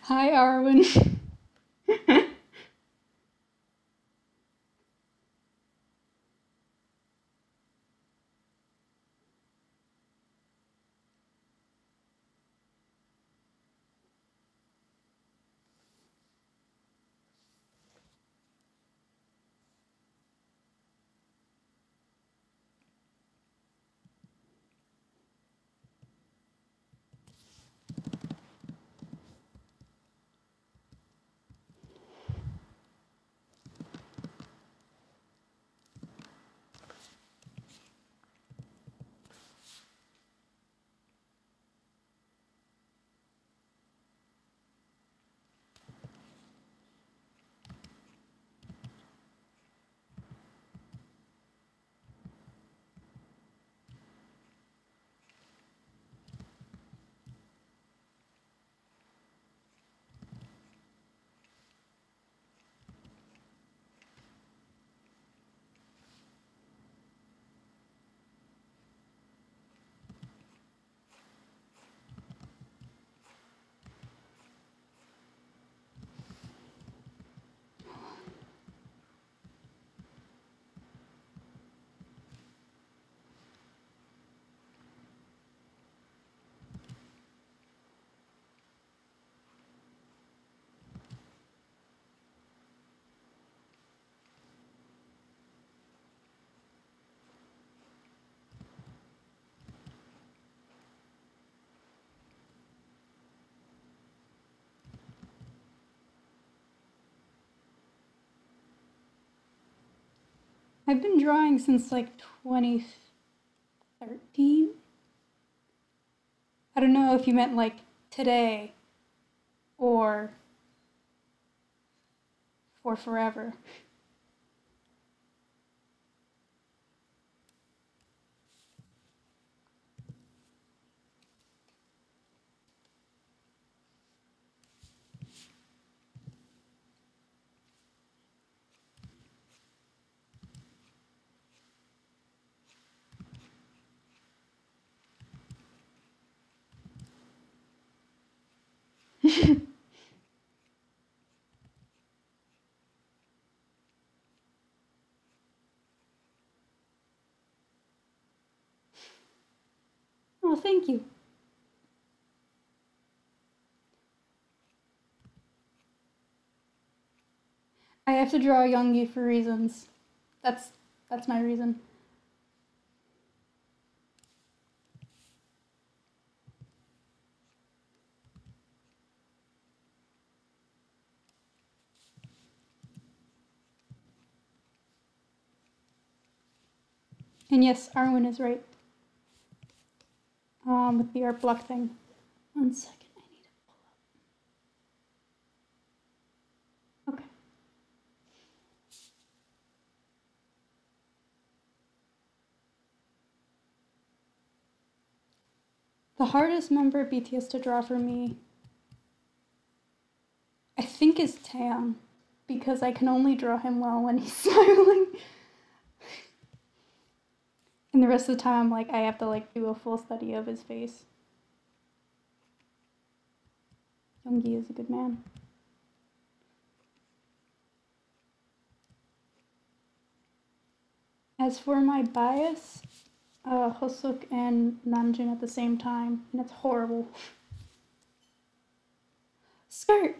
Hi, Arwen. I've been drawing since like 2013. I don't know if you meant like today or for forever. Oh, thank you. I have to draw Yoongi for reasons. That's my reason. And yes, Arwen is right. With the art block thing. 1 second, I need to pull up. Okay. The hardest member of BTS to draw for me, I think, is Taeyang, because I can only draw him well when he's smiling. And the rest of the time, I'm like, I have to like do a full study of his face. Yoongi is a good man. As for my bias, Hosuk and Namjoon at the same time, and it's horrible. Skirt!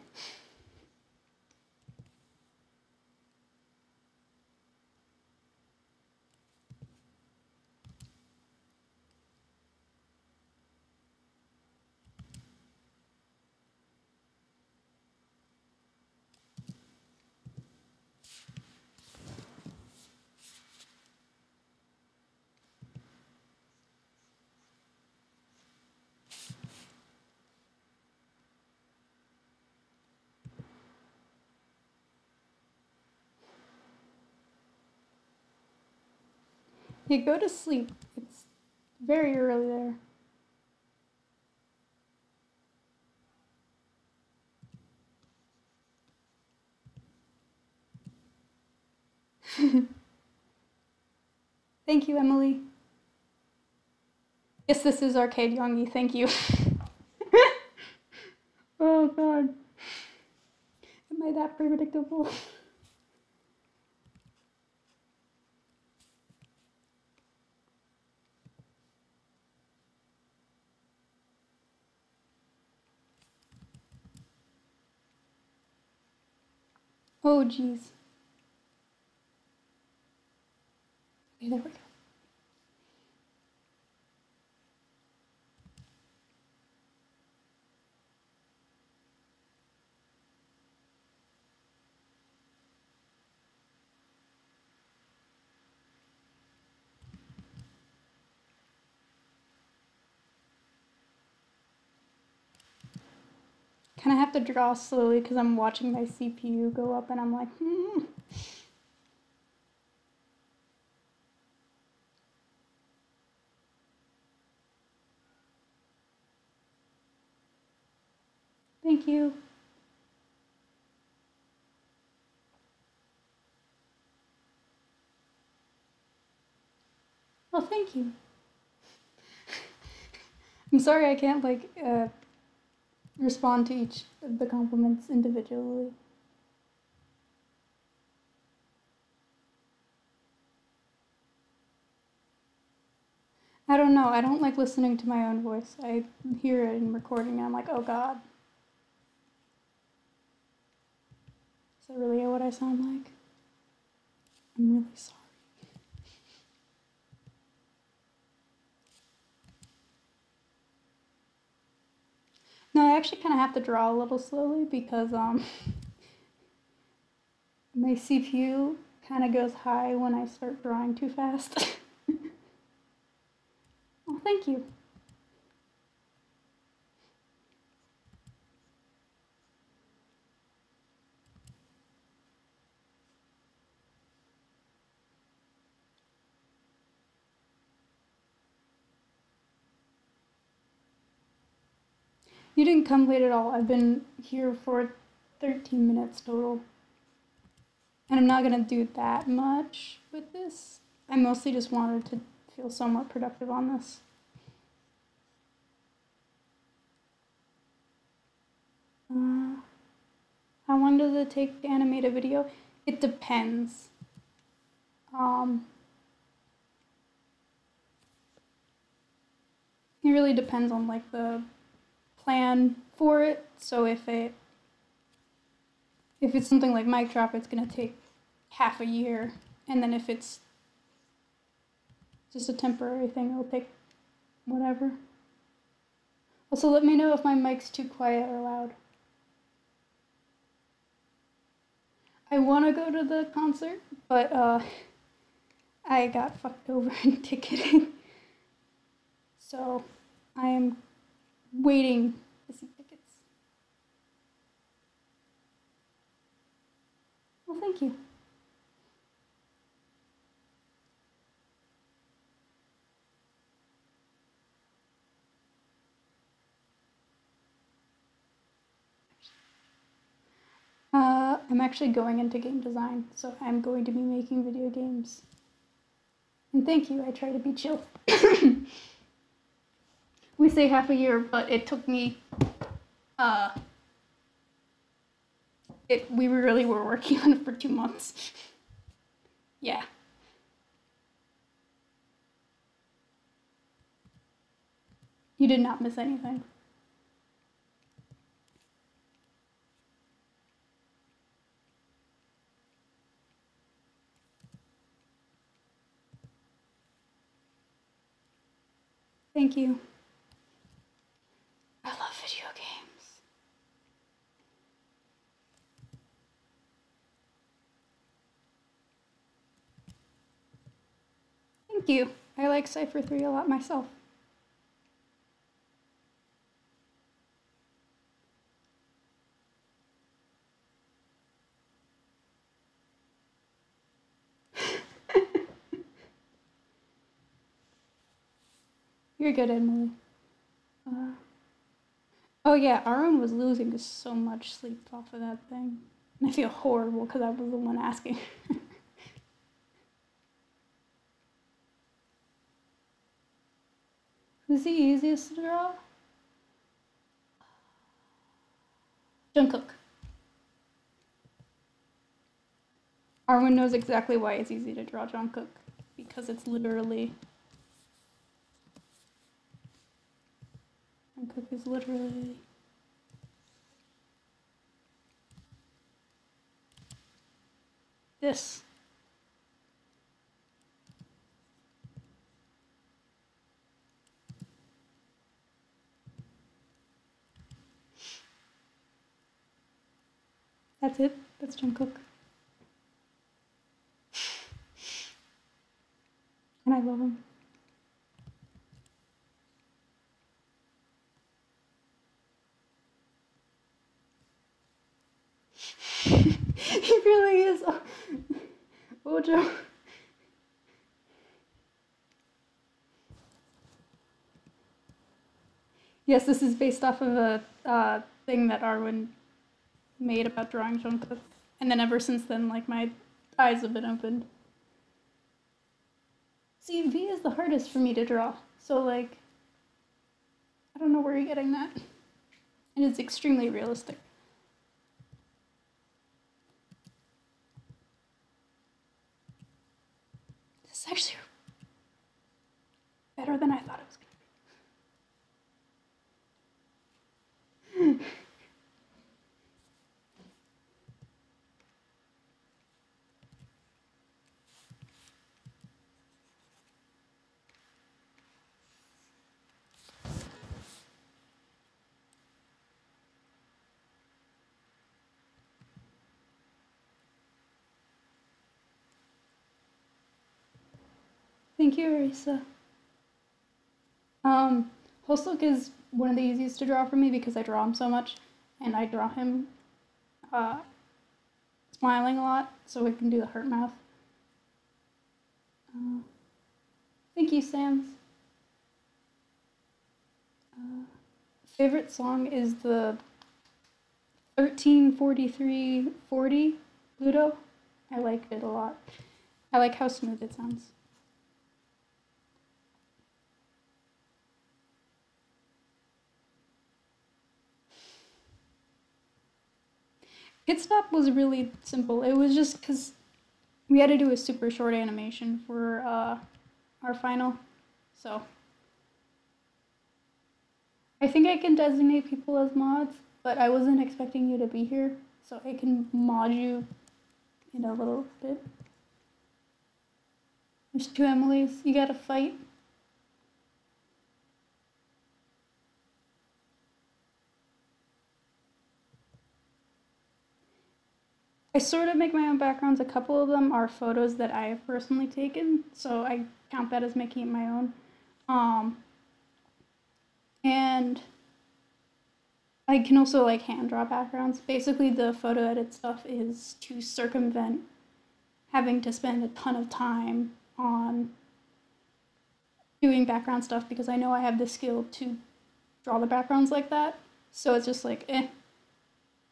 You go to sleep. It's very early there. Thank you, Emily. Yes, this is Arcade Yoongi. Thank you. Oh, God. Am I that predictable? Oh, jeez. Okay, there we go. Kind of have to draw slowly because I'm watching my CPU go up and I'm like, Thank you. Well, thank you. I'm sorry I can't, like, respond to each of the compliments individually. I don't know. I don't like listening to my own voice. I hear it in recording and I'm like, oh God. Is that really what I sound like? I'm really sorry. No, I actually kind of have to draw a little slowly because my CPU kind of goes high when I start drawing too fast. Well, thank you. You didn't come late at all. I've been here for 13 minutes total. And I'm not going to do that much with this. I mostly just wanted to feel somewhat productive on this. How long does it take to animate a video? It depends. It really depends on like the plan for it. So if it's something like mic drop, it's gonna take half a year, and then if it's just a temporary thing, it'll take whatever. Also, let me know if my mic's too quiet or loud. I want to go to the concert, but I got fucked over in ticketing. So I am waiting to see tickets. Well, thank you. I'm actually going into game design, so I'm going to be making video games. And thank you, I try to be chill. We say half a year, but it took me, we really were working on it for 2 months. Yeah. You did not miss anything. Thank you. I love video games. Thank you. I like Cypher 3 a lot myself. You're good, Emily. Oh yeah, Arun was losing so much sleep off of that thing. And I feel horrible because I was the one asking. Who's the easiest to draw? Jungkook. Arwen knows exactly why it's easy to draw Jungkook, because it's literally... Jungkook is literally... this. That's it. That's Jungkook. And I love him. He really is. Ojo. Yes, this is based off of a thing that Arwen made about drawing Jungkook. And then ever since then, like, my eyes have been opened. See, V is the hardest for me to draw. So, like, I don't know where you're getting that. And it's extremely realistic. This is actually better than I thought it was going to be. Thank you, Arisa. Hoslook is one of the easiest to draw for me because I draw him so much, and I draw him smiling a lot, so we can do the hurt mouth. Thank you, Sans. Favorite song is the 134340 Pluto. I liked it a lot. I like how smooth it sounds. Pit Stop was really simple. It was just because we had to do a super short animation for our final. So I think I can designate people as mods, but I wasn't expecting you to be here, so I can mod you in a little bit. There's two Emilys. You gotta fight. I sort of make my own backgrounds. A couple of them are photos that I have personally taken, so I count that as making it my own. And I can also like hand draw backgrounds. Basically, the photo edit stuff is to circumvent having to spend a ton of time on doing background stuff because I know I have the skill to draw the backgrounds like that. So it's just like,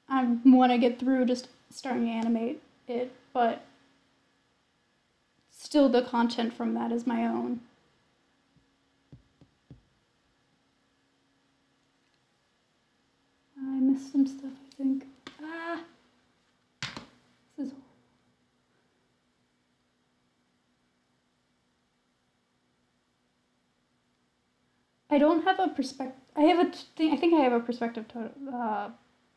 I want to get through just starting to animate it, but still the content from that is my own. I missed some stuff, I think. This is horrible. I don't have a perspective. I think I have a perspective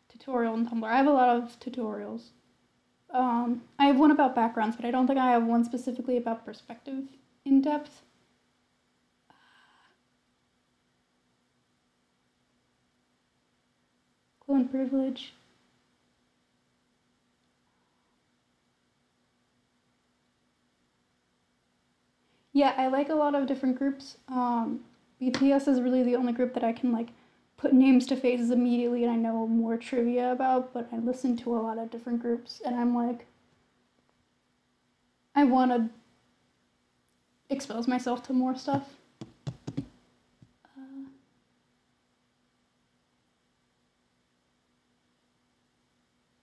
tutorial on Tumblr. I have a lot of tutorials. I have one about backgrounds, but I don't think I have one specifically about perspective in depth. Clone privilege. Yeah, I like a lot of different groups. BTS is really the only group that I can like put names to faces immediately and I know more trivia about, but I listen to a lot of different groups and I'm like, I want to expose myself to more stuff.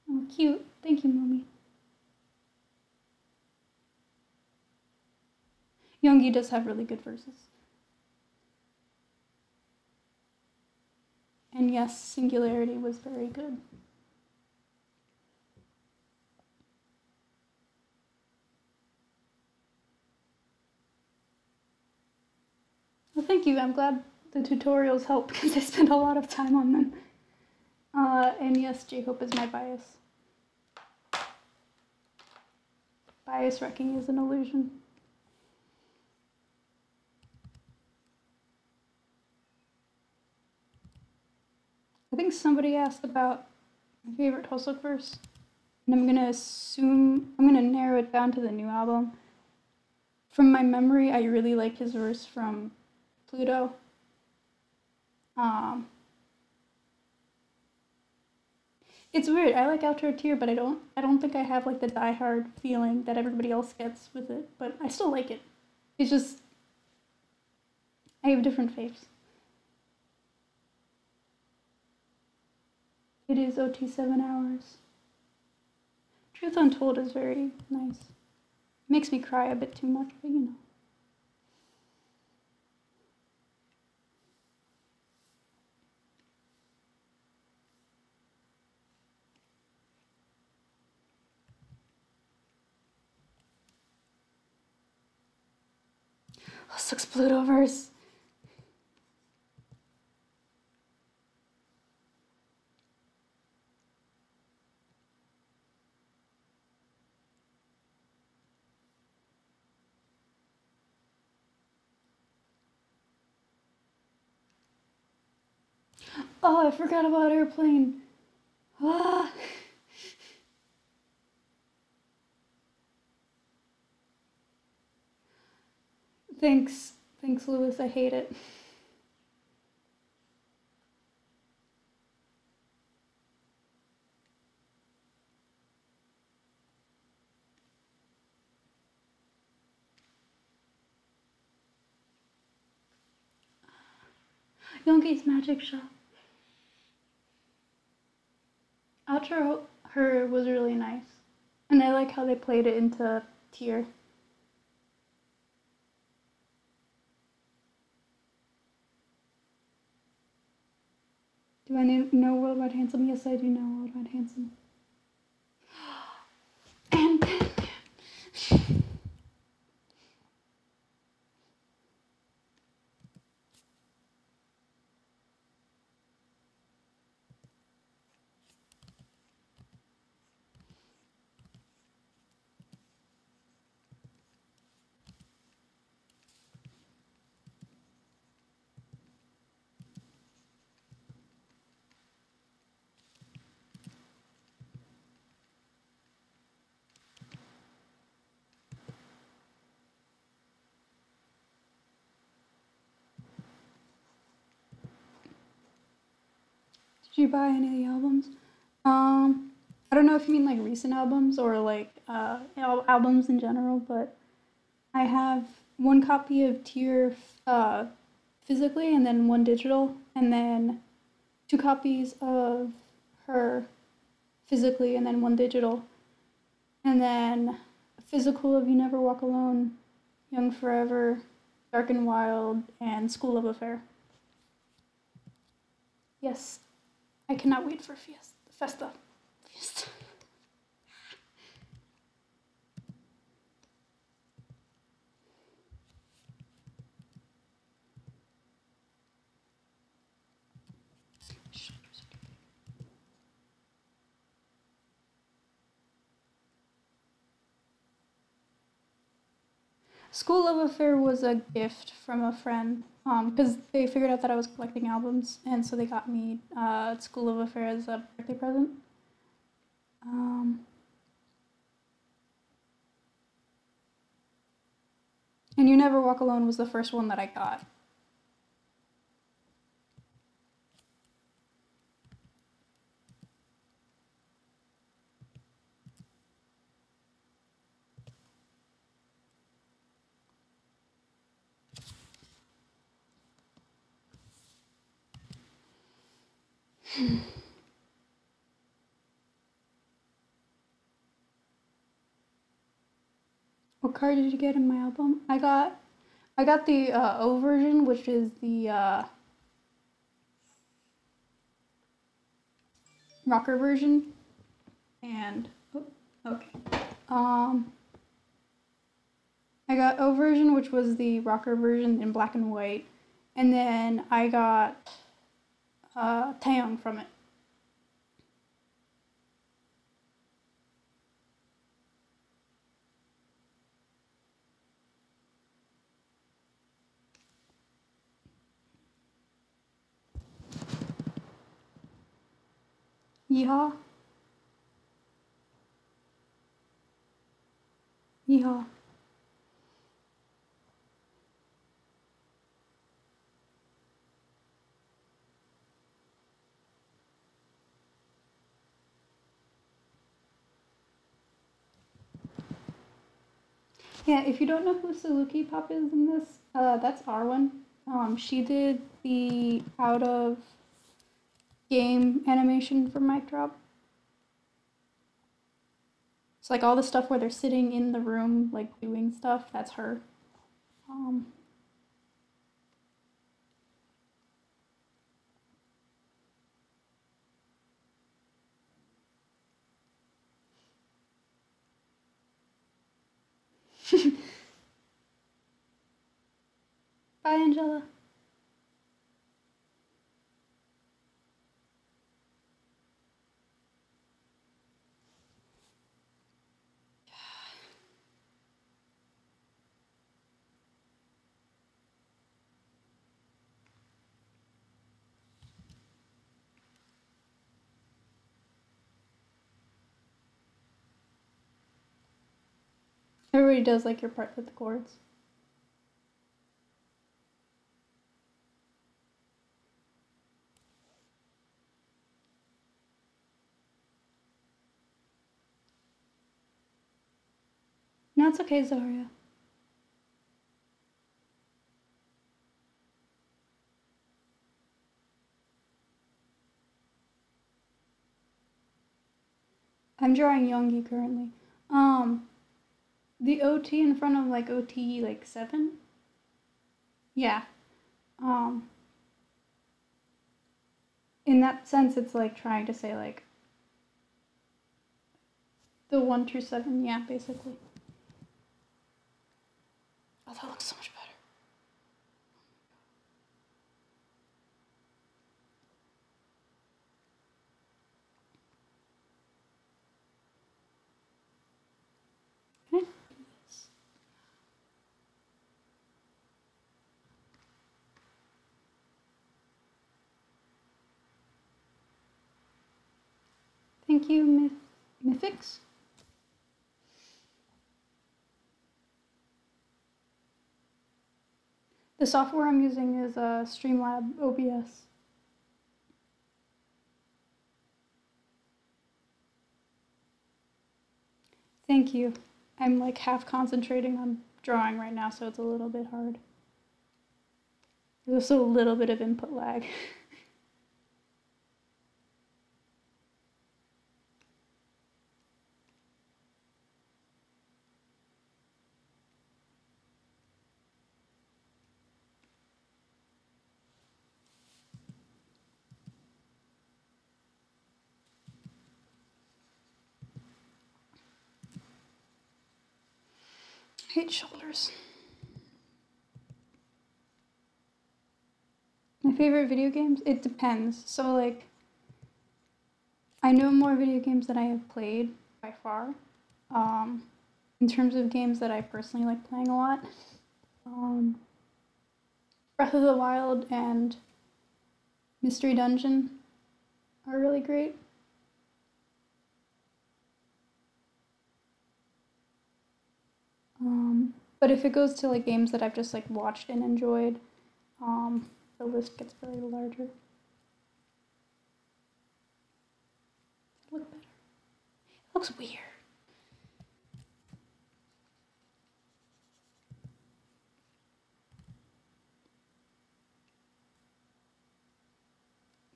Oh, cute. Thank you, Mommy. Yoongi does have really good verses. And yes, Singularity was very good. thank you. I'm glad the tutorials help because I spend a lot of time on them. And yes, J-Hope is my bias. Bias wrecking is an illusion. I think somebody asked about my favorite Hosok verse, and I'm gonna narrow it down to the new album. From my memory, I really like his verse from Pluto. It's weird. I like Outro Tear, but I don't think I have like the diehard feeling that everybody else gets with it. But I still like it. It's just I have different faves. It is OT 7 hours. Truth Untold is very nice. Makes me cry a bit too much, but you know. Hosok's Pluto verse. Oh, I forgot about Airplane. Ah. Thanks, Lewis. I hate it. Yoongi's Magic Shop. Outro her was really nice, and I like how they played it into Tear. Do I know Worldwide Handsome? Yes, I do know Worldwide Handsome. And did you buy any of the albums? I don't know if you mean like recent albums or like albums in general, but I have one copy of Tear physically and then one digital, and then 2 copies of her physically and then one digital, and then a physical of You Never Walk Alone, Young Forever, Dark and Wild, and School Love Affair. Yes, I cannot wait for Festa. School Love Affair was a gift from a friend, because they figured out that I was collecting albums, and so they got me School Love Affair as a birthday present. And You Never Walk Alone was the first one that I got. What card did you get in my album? I got the O version, which is the rocker version, and okay. I got O version, which was the rocker version in black and white, And then I got Taeyong from it. Yeehaw. Yeehaw. Yeah, if you don't know who Saluki Pop is in this, that's Arwen. She did the out of game animation for Mic Drop. It's like all the stuff where they're sitting in the room, like doing stuff. That's her. Bye, Angela. Everybody does like your part with the chords. No, it's okay, Zaria. I'm drawing Yoongi currently. The OT in front of like OT like 7. Yeah. In that sense, it's like trying to say like the 1 through 7. Yeah, basically. Oh, that looks so much better. Can I do this? Thank you, Mythix. The software I'm using is Streamlab OBS. Thank you. I'm like half concentrating on drawing right now, so it's a little bit hard. There's also a little bit of input lag. I hate shoulders. My favorite video games? It depends. So like, I know more video games than I have played by far. In terms of games that I personally like playing a lot, Breath of the Wild and Mystery Dungeon are really great. But if it goes to like games that I've just like watched and enjoyed, the list gets very larger. Look better. It looks weird.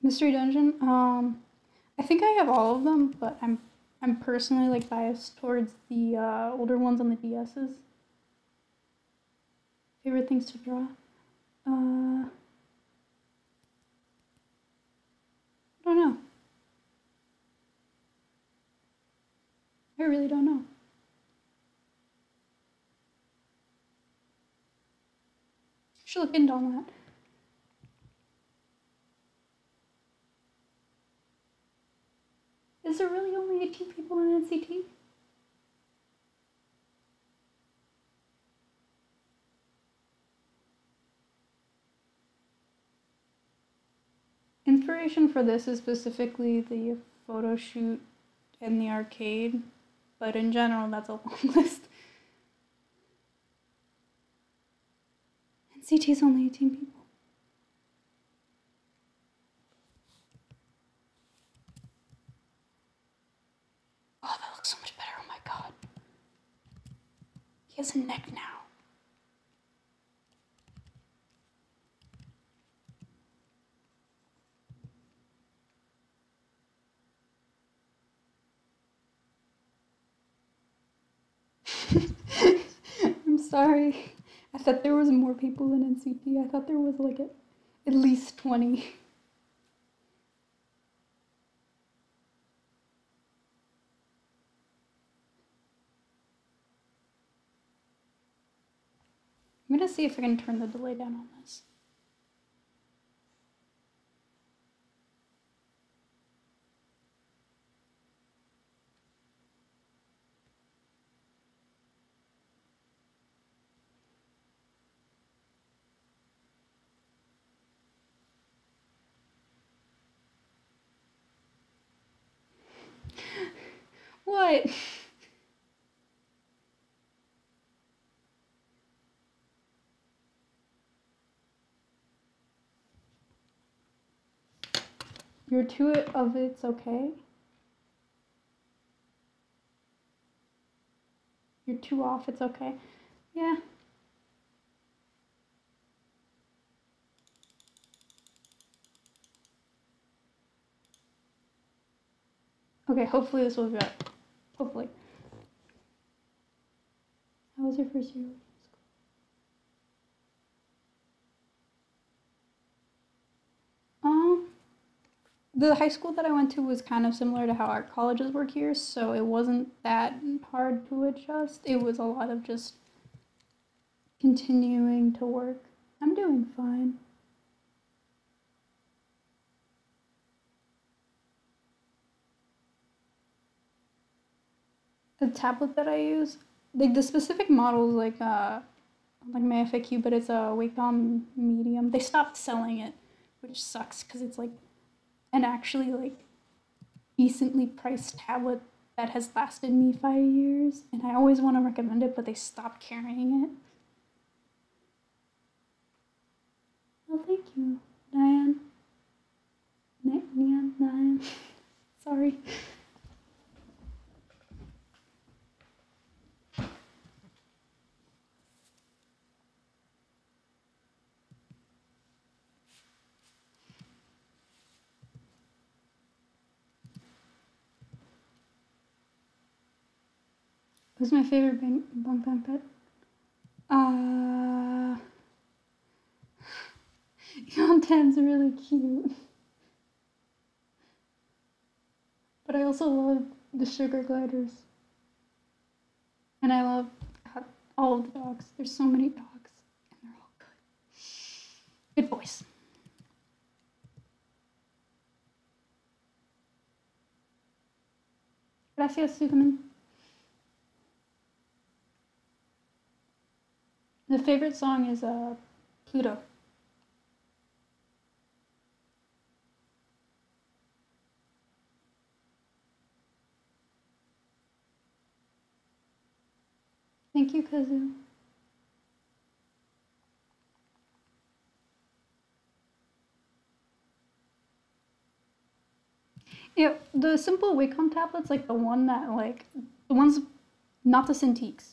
Mystery Dungeon. I think I have all of them, but I'm personally like biased towards the older ones on the DS's. Favorite things to draw? I don't know. I really don't know. Should look into on that. is there really only 18 people in NCT? Inspiration for this is specifically the photo shoot in the arcade, but in general, that's a long list. NCT is only 18 people. Oh, that looks so much better. Oh my god. He has a neck now. I'm sorry. I thought there was more people in NCT. I thought there was like at least 20. I'm gonna see if I can turn the delay down on this. What? You're two of it's okay? You're two off, it's okay? Yeah. Okay, hopefully this will be better. Hopefully. How was your first year? The high school that I went to was kind of similar to how art colleges work here, so it wasn't that hard to adjust. It was a lot of just continuing to work. I'm doing fine. The tablet that I use, like the specific model is like my FAQ, but it's a Wacom Medium. They stopped selling it, which sucks because it's like an actually like decently priced tablet that has lasted me 5 years, and I always want to recommend it, but they stopped carrying it. Oh, thank you, Diane. Diane. Sorry. Who's my favorite Bang pet? Yontan's really cute. But I also love the sugar gliders. And I love all of the dogs. There's so many dogs, and they're all good. Good voice. Gracias, Sugaman. The favorite song is Pluto. Thank you, Kazu. Yeah, the simple Wacom tablets, like the one that the ones, not the Cintiqs,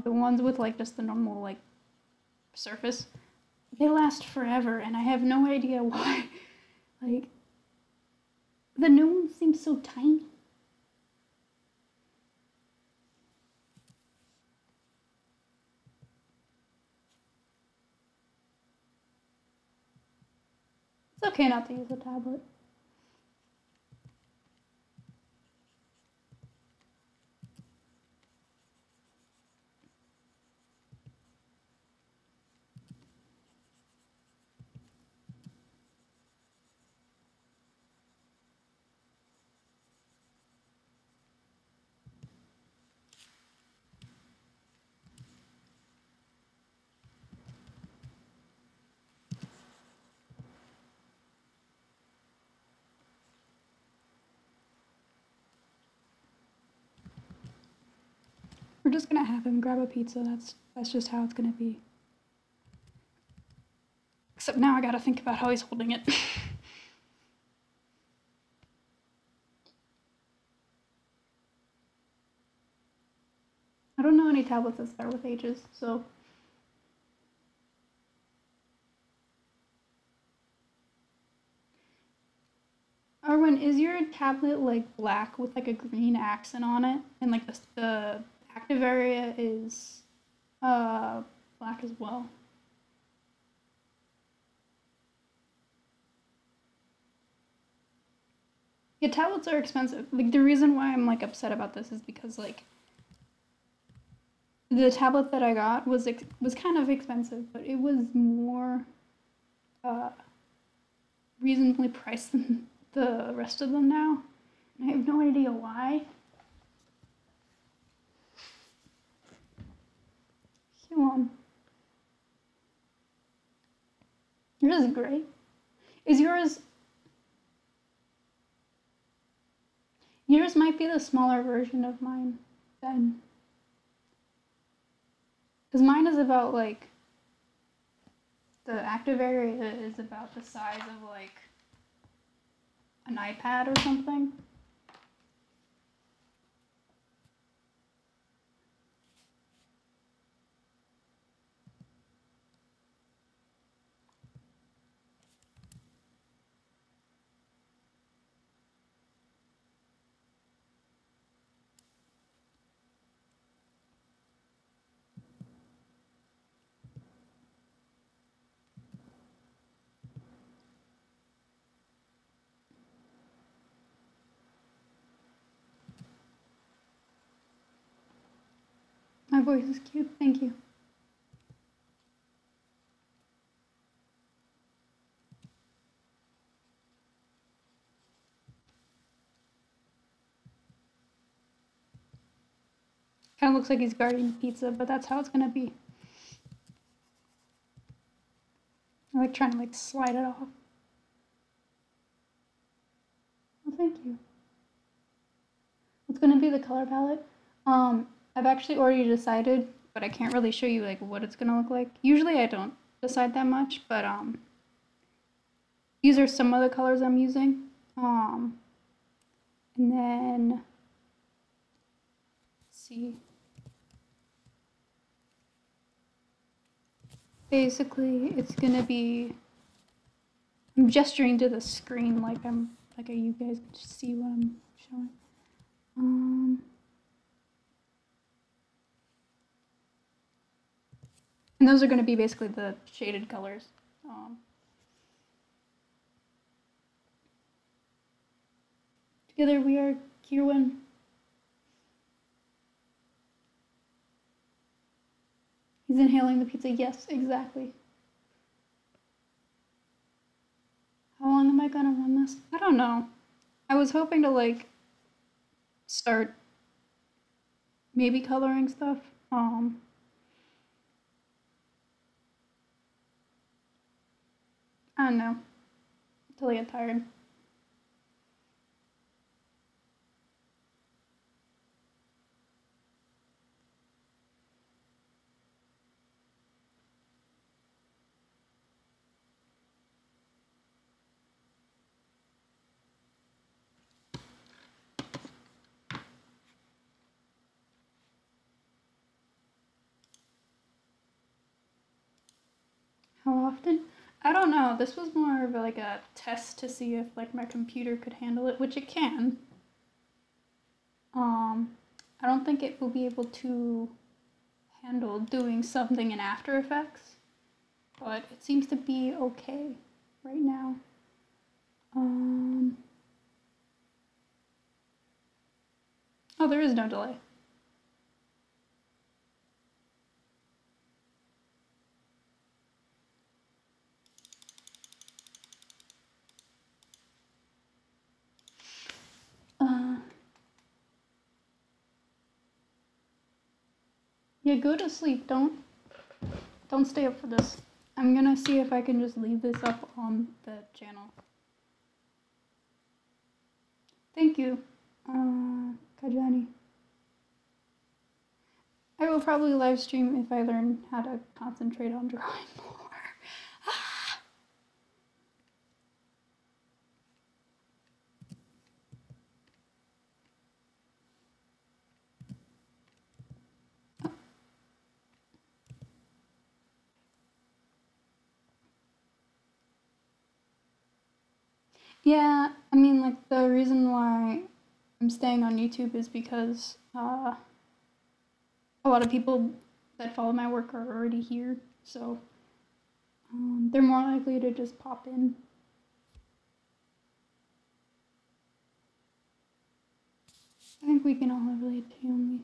the ones with like just the normal like surface, they last forever, and I have no idea why. Like, the new one seems so tiny. It's okay not to use a tablet. We're just gonna have him grab a pizza. That's just how it's gonna be. Except now I gotta think about how he's holding it. I don't know any tablets that start with H's, so. Arwen, is your tablet like black with like a green accent on it? And like the active area is black as well? Yeah, tablets are expensive. Like the reason why I'm like upset about this is because like the tablet that I got was kind of expensive, but it was more reasonably priced than the rest of them now. And I have no idea why. Come on. Yours is great. Is yours... Yours might be the smaller version of mine, then. Because mine is about, like... The active area is about the size of, like, an iPad or something. My voice is cute, thank you. Kind of looks like he's guarding pizza, but that's how it's gonna be. I like trying to like slide it off. Well, thank you. What's gonna be the color palette? I've actually already decided, but I can't really show you like what it's gonna look like. Usually I don't decide that much, but these are some of the colors I'm using. And then let's see. Basically, it's gonna be. I'm gesturing to the screen like you guys can see what I'm showing. And those are going to be basically the shaded colors. Together we are Kiera. He's inhaling the pizza. Yes, exactly. How long am I gonna run this? I don't know. I was hoping to like start maybe coloring stuff. I don't know. Until I get tired. How often? I don't know. This was more of like a test to see if like my computer could handle it, which it can. I don't think it will be able to handle doing something in After Effects, but it seems to be okay right now. Oh, there is no delay. Yeah, go to sleep. Don't stay up for this. I'm gonna see if I can just leave this up on the channel. Thank you, Kajani. will probably live stream if I learn how to concentrate on drawing more. Yeah, I mean, like, the reason why I'm staying on YouTube is because a lot of people that follow my work are already here, so they're more likely to just pop in. I think we can all relate to Yoongi.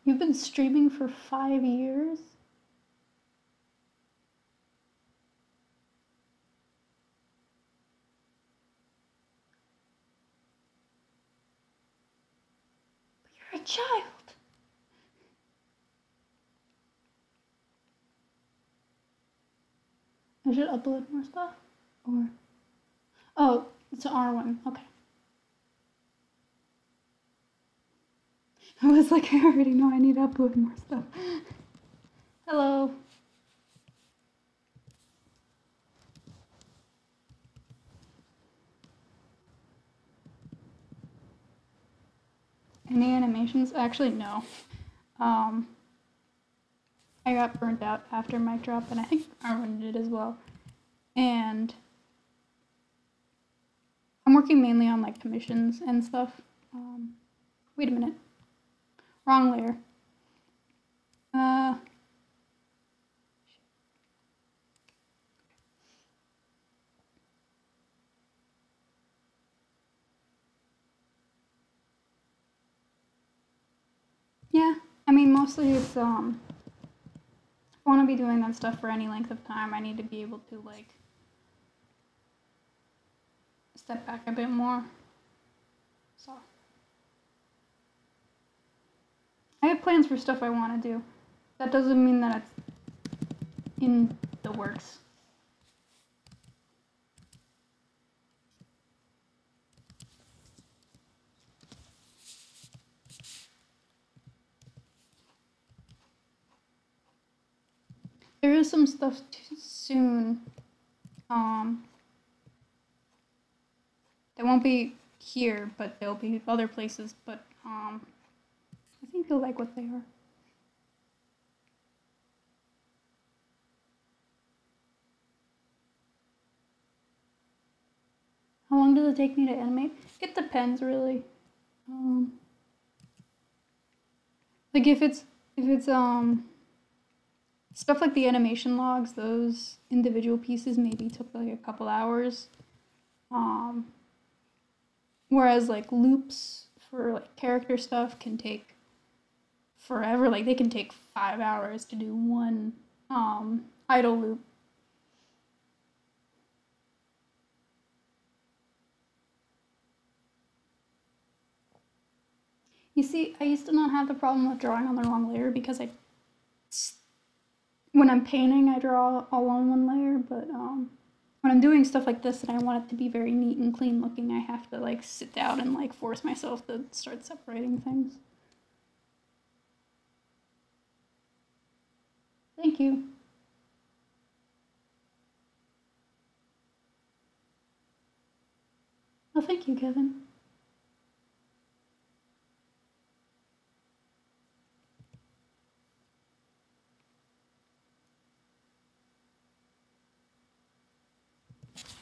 You've been streaming for 5 years? You're a child. I should upload more stuff? Or... Oh, it's an R1. Okay. I was like, I already know I need to upload more stuff. Hello. Any animations? Actually, no. I got burnt out after mic drop, and I think Arwen did as well. And I'm working mainly on like commissions and stuff. Wait a minute. Wrong layer. Yeah, I mean, mostly it's, if I want to be doing that stuff for any length of time, I need to be able to, like, step back a bit more. So, I have plans for stuff I want to do. That doesn't mean that it's in the works. There is some stuff soon. They won't be here, but they'll be other places. But I think you'll like what they are. How long does it take me to animate? It depends, really. Like if it's stuff like the animation logs, those individual pieces maybe took like a couple hours. Whereas like loops for like character stuff can take forever. Like they can take 5 hours to do one idle loop. You see, I used to not have the problem with drawing on the wrong layer because when I'm painting, I draw all on one layer, but when I'm doing stuff like this and I want it to be very neat and clean looking, I have to like sit down and like force myself to start separating things. Thank you. Oh, thank you, Kevin.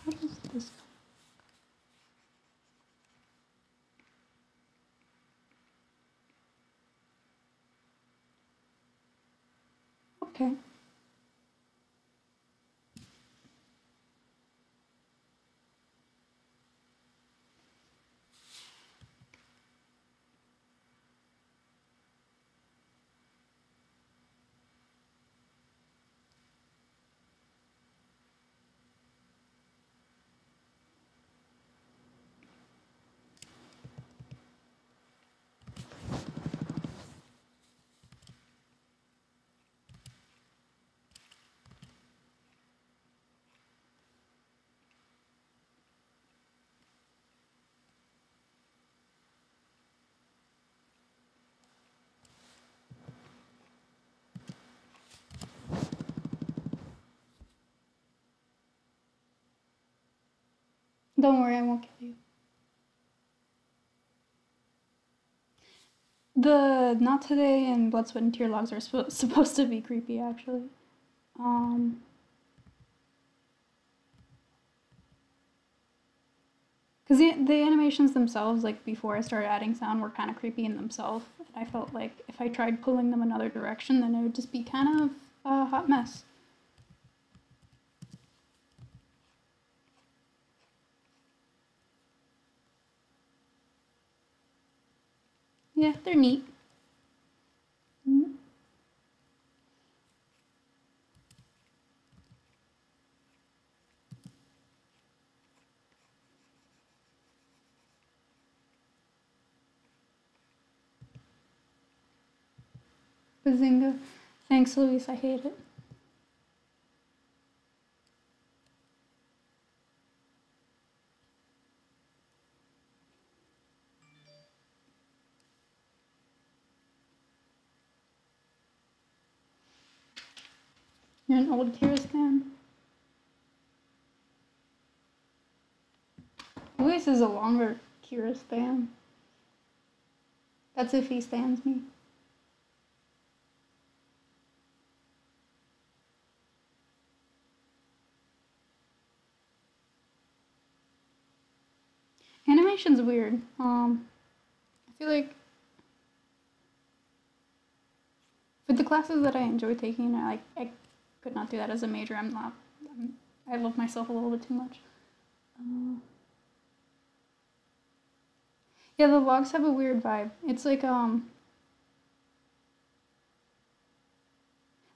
How does this go? Okay. Don't worry, I won't kill you. The Not Today and Blood, Sweat, and Tear logs are supposed to be creepy, actually. Because the animations themselves, like before I started adding sound, were kind of creepy in themselves. And I felt like if I tried pulling them another direction, then it would just be kind of a hot mess. Yeah, they're neat. Mm-hmm. Bazinga. Thanks, Luis. I hate it. You're an old Kiera fan? Luis is a longer Kiera fan. That's if he stands me. Animation's weird. I feel like for the classes that I enjoy taking, I could not do that as a major. I love myself a little bit too much. Yeah, the logs have a weird vibe. It's like I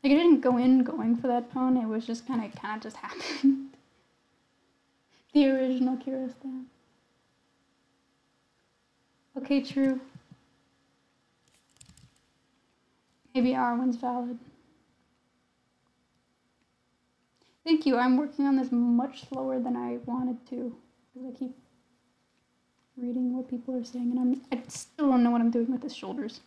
didn't go in going for that tone. It was just kind of just happened. The original Kiera stan. Okay, true. Maybe Arwen's valid. Thank you. I'm working on this much slower than I wanted to because I keep reading what people are saying, and I still don't know what I'm doing with his shoulders.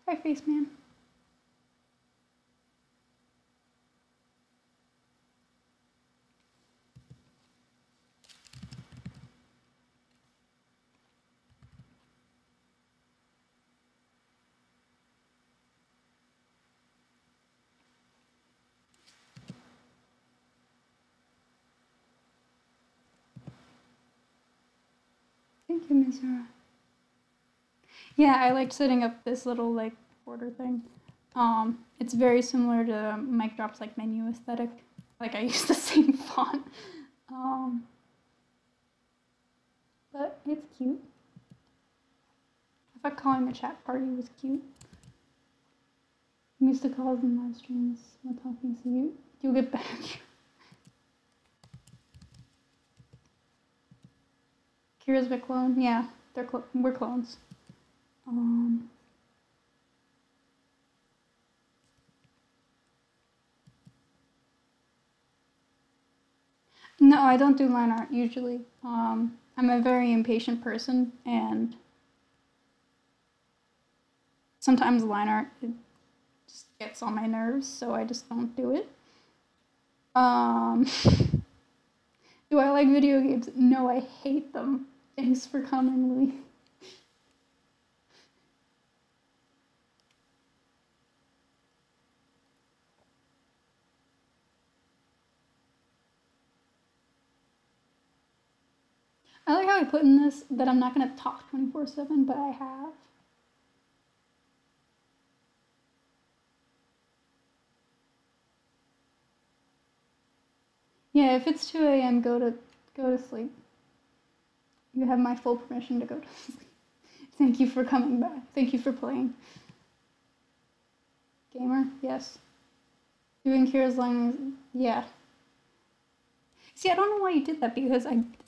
Hi, Face Man. Thank you, Mizura. Yeah, I liked setting up this little like border thing. It's very similar to Mic Drop's like menu aesthetic. Like I use the same font. But it's cute. I thought calling a chat party was cute. I used to call them live streams while talking, so you'll get better. Kira's a clone. Yeah, we're clones. No, I don't do line art usually. I'm a very impatient person, and sometimes line art just gets on my nerves, so I just don't do it. Do I like video games? No, I hate them. Thanks for coming, Louis. I like how I put in this that I'm not going to talk 24/7, but I have. Yeah, if it's 2 a.m., go to sleep. You have my full permission to go to sleep. Thank you for coming by. Thank you for playing. Gamer, yes. Doing Kira's line, yeah. See, I don't know why you did that because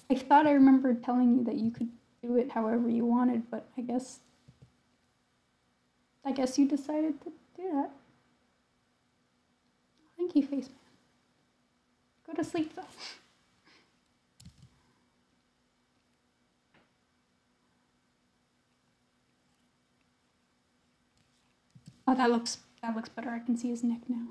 I thought I remembered telling you that you could do it however you wanted, but I guess you decided to do that. Thank you, Faceman. Go to sleep, though. Oh, that looks better. I can see his neck now.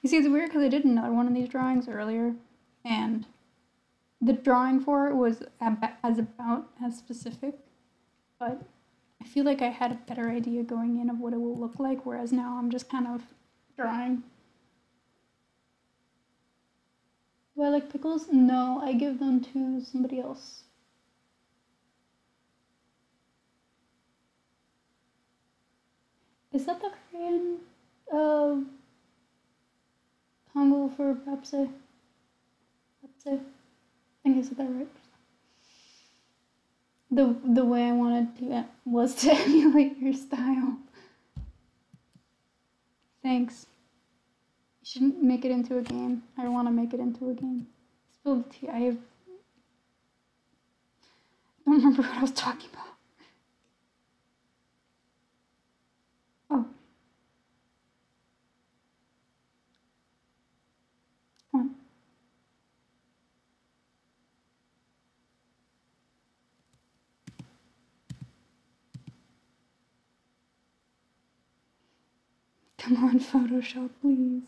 You see, it's weird because I did another one of these drawings earlier, and the drawing for it was about as specific, but I feel like I had a better idea going in of what it will look like, whereas now I'm just kind of drawing. Do I like pickles? No, I give them to somebody else. Is that the Korean Hangul for Babse? I think I said that right. The way I wanted to was to emulate your style. Thanks. You shouldn't make it into a game. I want to make it into a game. Spilled tea. I don't remember what I was talking about. Oh. Come on. Come on, Photoshop, please.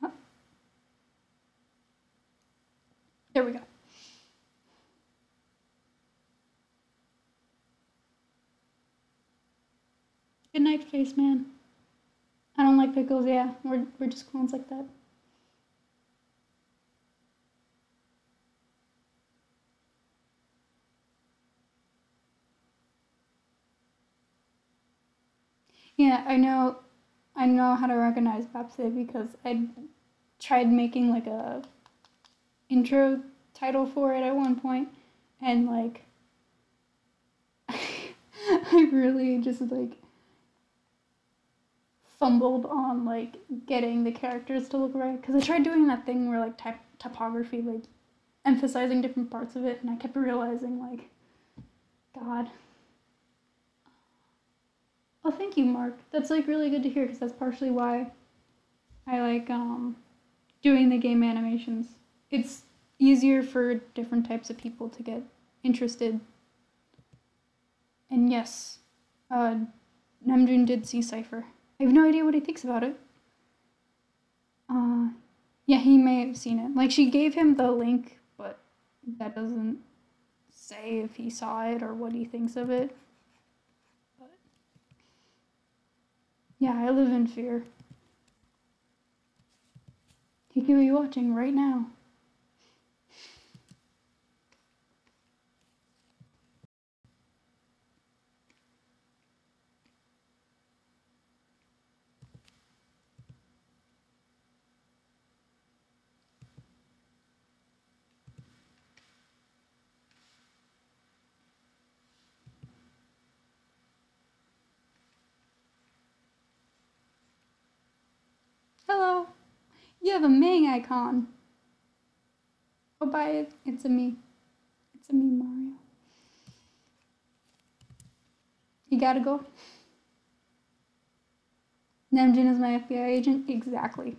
Oh. There we go. Good night, Faceman. I don't like pickles, yeah. We're just clones like that. Yeah, I know how to recognize Babse because I tried making like a intro title for it at one point, and like I really just like fumbled on like getting the characters to look right, because I tried doing that thing where like typography, like emphasizing different parts of it, and I kept realizing like, God. Oh, thank you, Mark. That's like really good to hear, because that's partially why I like doing the game animations. It's easier for different types of people to get interested. And yes, Namjoon did see Cypher. I have no idea what he thinks about it. Yeah, he may have seen it. Like, she gave him the link, but that doesn't say if he saw it or what he thinks of it. But yeah, I live in fear. He could be watching right now. Hello. You have a Mang icon. Oh, bye. It's a me. It's a me, Mario. You gotta go. Namjoon is my FBI agent? Exactly.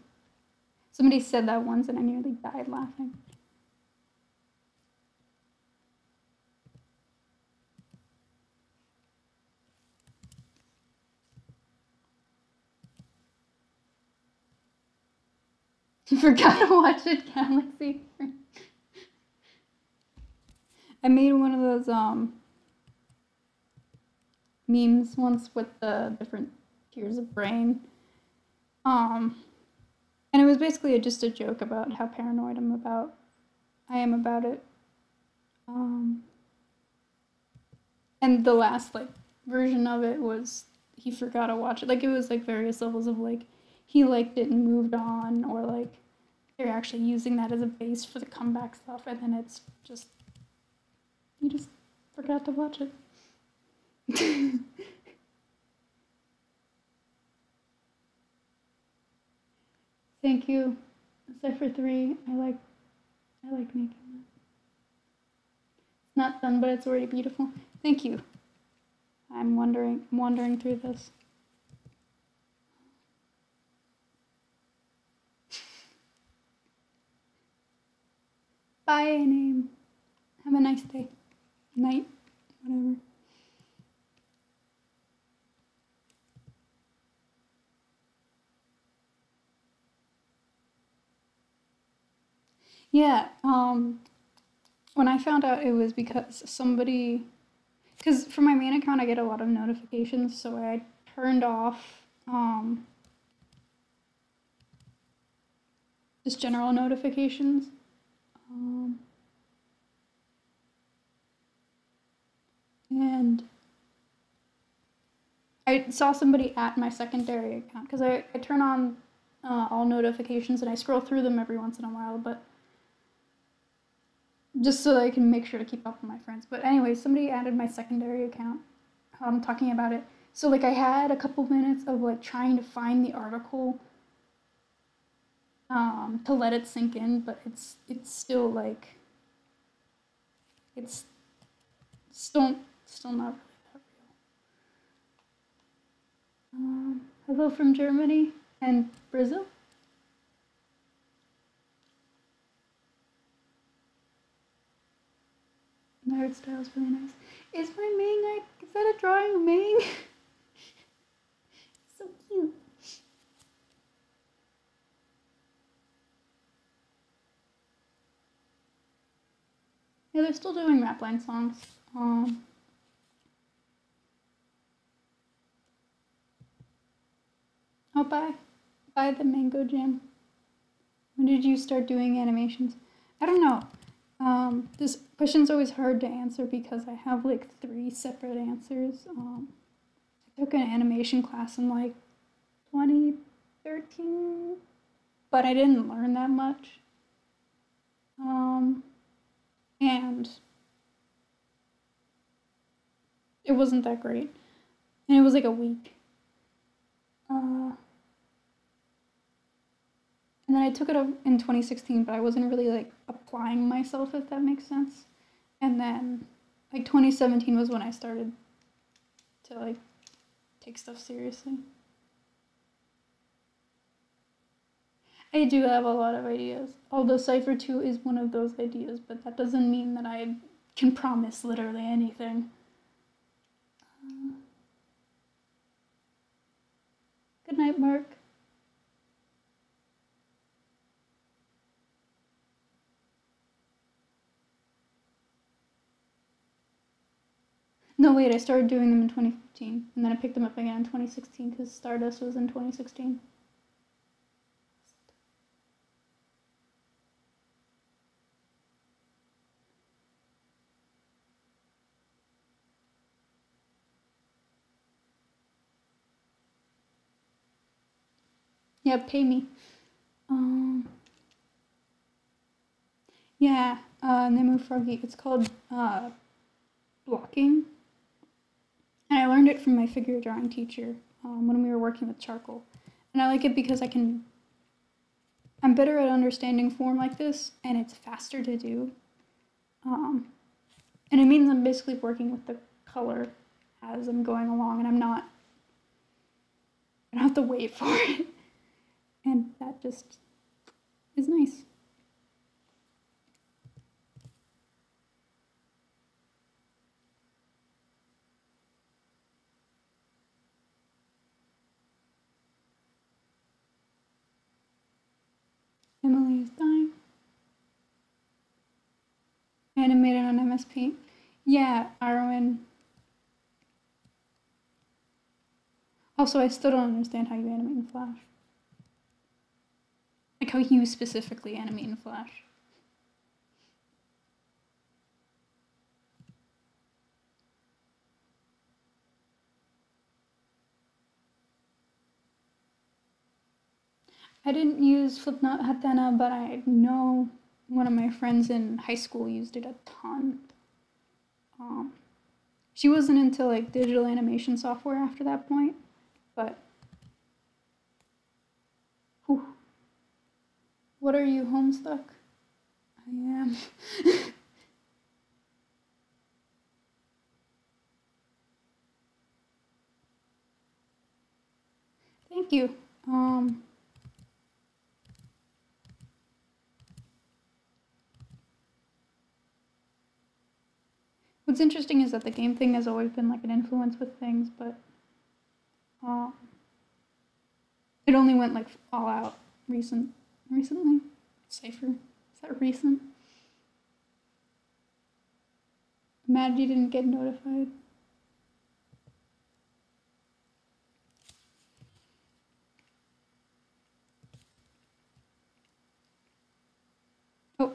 Somebody said that once and I nearly died laughing. You forgot to watch it, Galaxy. I made one of those memes once with the different tiers of brain. And it was basically just a joke about how paranoid I am about it. And the last like version of it was he forgot to watch it. Like, it was like various levels of like he liked it and moved on, or like they're actually using that as a base for the comeback stuff, and then it's just, you just forgot to watch it. Thank you. Cipher 3, I like making that. It's not done, but it's already beautiful. Thank you. I'm wandering through this. Bye, name. Have a nice day. Night. Whatever. Yeah, when I found out, it was because somebody, because for my main account I get a lot of notifications, so I turned off just general notifications. And I saw somebody at my secondary account, because I turn on all notifications and I scroll through them every once in a while, but just so that I can make sure to keep up with my friends. But anyway, somebody added my secondary account talking about it. So like I had a couple minutes of like trying to find the article to let it sink in, but it's still like, it's still not really that real. Hello from Germany and Brazil. My art style is really nice. Is my Ming, is that a drawing of Ming? So cute. Yeah, they're still doing rapline songs. Oh, bye the Mango Jam. When did you start doing animations? I don't know. This question's always hard to answer because I have like 3 separate answers. I took an animation class in like 2013, but I didn't learn that much. And it wasn't that great. And it was like a week. And then I took it up in 2016, but I wasn't really like applying myself, if that makes sense. And then like 2017 was when I started to like take stuff seriously. I do have a lot of ideas, although Cipher 2 is one of those ideas, but that doesn't mean that I can promise literally anything. Good night, Mark. No, wait, I started doing them in 2015, and then I picked them up again in 2016 because Stardust was in 2016. Yeah, pay me. Yeah, Nemu Froggy. It's called blocking. And I learned it from my figure drawing teacher when we were working with charcoal. And I like it because I'm better at understanding form like this, and it's faster to do. And it means I'm basically working with the color as I'm going along, and I don't have to wait for it. And that just is nice. Emily is dying. Animated on MS Paint. Yeah, Arwen. Also, I still don't understand how you animate in Flash. Like how you specifically animate in Flash. I didn't use Flipnote Hatena, but I know one of my friends in high school used it a ton. She wasn't into like digital animation software after that point, but whew. What are you, Homestuck? I am. Thank you. What's interesting is that the game thing has always been like an influence with things, but it only went like all out recently. Cypher. Is that recent? Mad you didn't get notified. Oh.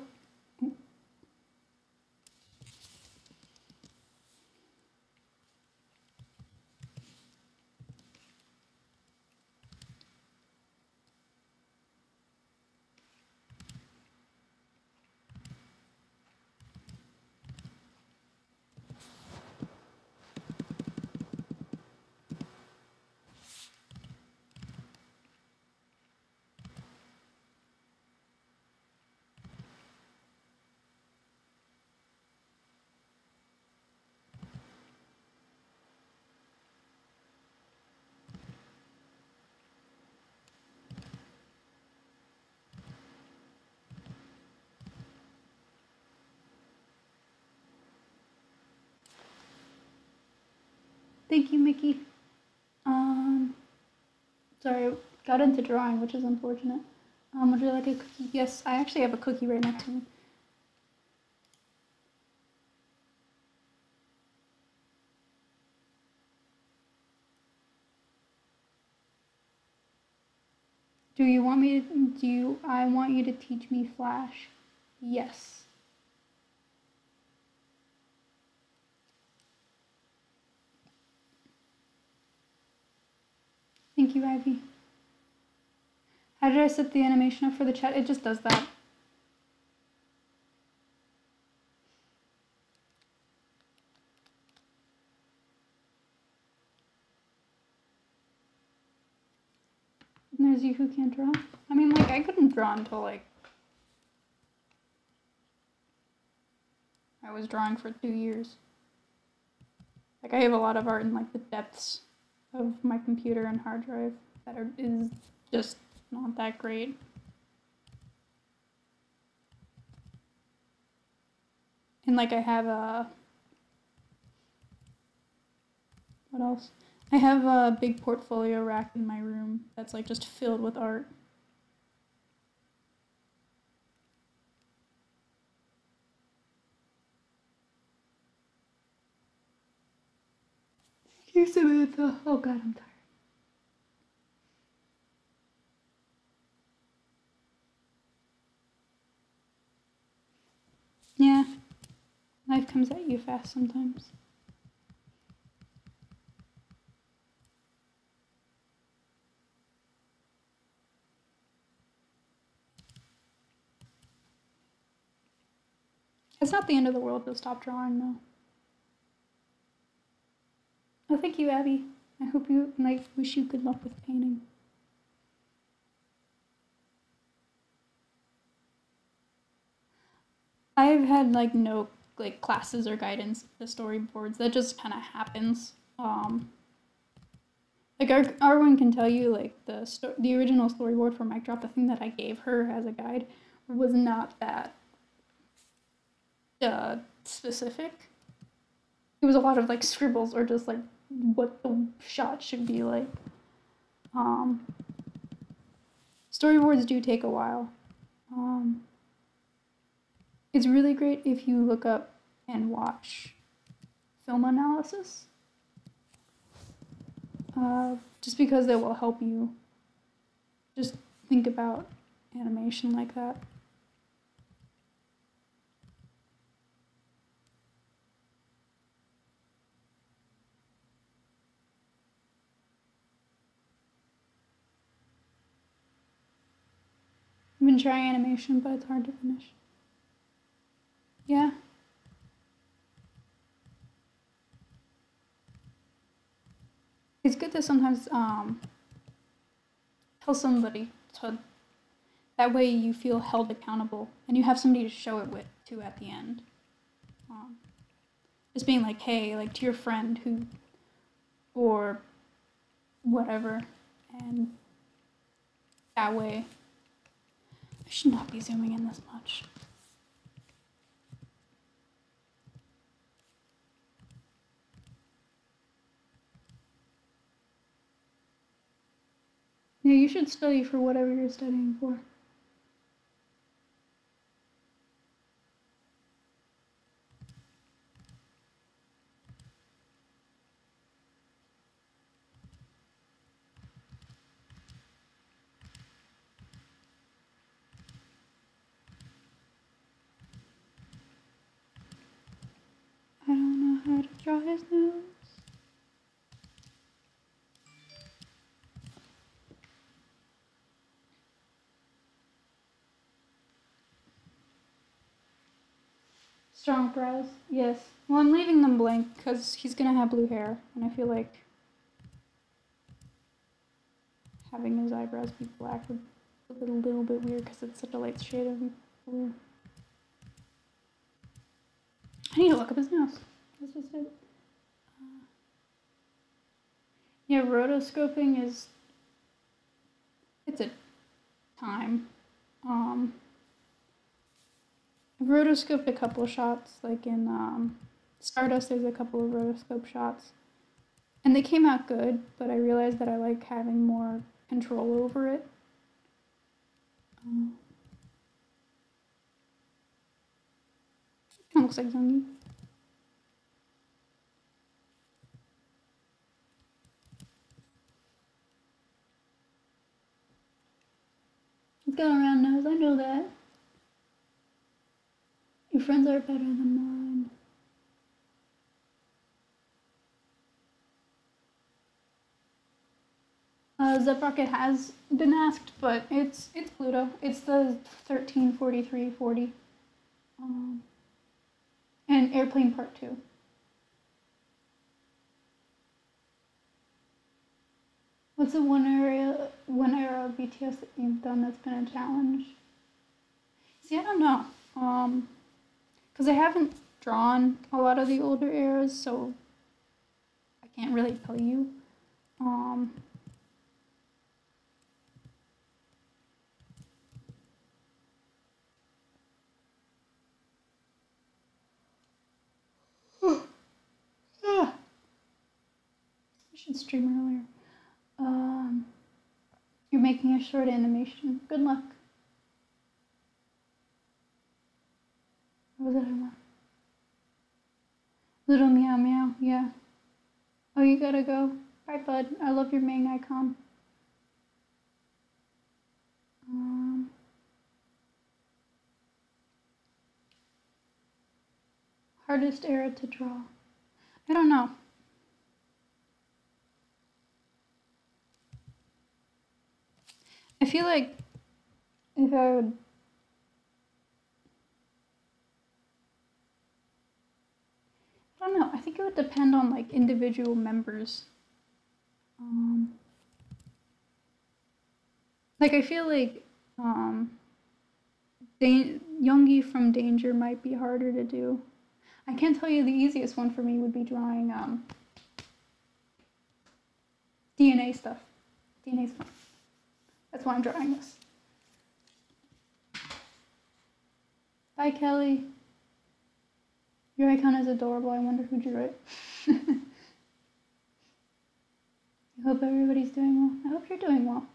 Thank you, Mickey. Sorry, I got into drawing, which is unfortunate. Would you like a cookie? Yes, I actually have a cookie right next to me. I want you to teach me Flash? Yes. Thank you, Ivy. How did I set the animation up for the chat? It just does that. And there's you who can't draw. I mean, like, I couldn't draw until, like, I was drawing for 2 years. Like, I have a lot of art in, like, the depths of my computer and hard drive that is just not that great. And, like, I have a... What else? I have a big portfolio rack in my room that's, like, just filled with art. Here's Samantha. Oh, God, I'm tired. Yeah. Life comes at you fast sometimes. It's not the end of the world to stop drawing, though. Oh, thank you, Abby. I hope you, like, wish you good luck with painting. I've had, like, no, like, classes or guidance with the storyboards. That just kind of happens. Like, Arwen can tell you, like, the original storyboard for Mic Drop, the thing that I gave her as a guide, was not that specific. It was a lot of, like, scribbles or just, like, what the shot should be like. Storyboards do take a while. It's really great if you look up and watch film analysis. Just because it will help you just think about animation like that. been trying animation, but it's hard to finish. Yeah. It's good to sometimes tell somebody, so that way you feel held accountable and you have somebody to show it with too at the end. Just being like, hey, like to your friend who, or whatever, and that way. I should not be zooming in this much. Yeah, you should study for whatever you're studying for. I don't know how to draw his nose. Strong brows, yes. Well, I'm leaving them blank because he's gonna have blue hair, and I feel like having his eyebrows be black would look a little bit weird because it's such a light shade of blue. I need to look up his nose. That's just it. Yeah, rotoscoping is, it's a time. I've rotoscoped a couple of shots, like in Stardust there's a couple of rotoscope shots. And they came out good, but I realized that I like having more control over it. Kind of looks like Yoongi. He's got a round nose, I know that. Your friends are better than mine. Zeprocket has been asked, but it's Pluto. It's the 134340. And Airplane Part 2. What's the one era of BTS that you've done that's been a challenge? See, I don't know. Because I haven't drawn a lot of the older eras, so I can't really tell you. I should stream earlier. You're making a short animation. Good luck. What was it? Little meow meow, yeah. Oh, you gotta go. Bye, bud. I love your main icon. Hardest era to draw. I don't know. I feel like if I would, I don't know, I think it would depend on like individual members. Like I feel like Yoongi from Danger might be harder to do. I can't tell you the easiest one for me would be drawing DNA stuff. DNA's fun. That's why I'm drawing this. Bye, Kelly. Your icon is adorable. I wonder who drew it. I hope everybody's doing well. I hope you're doing well.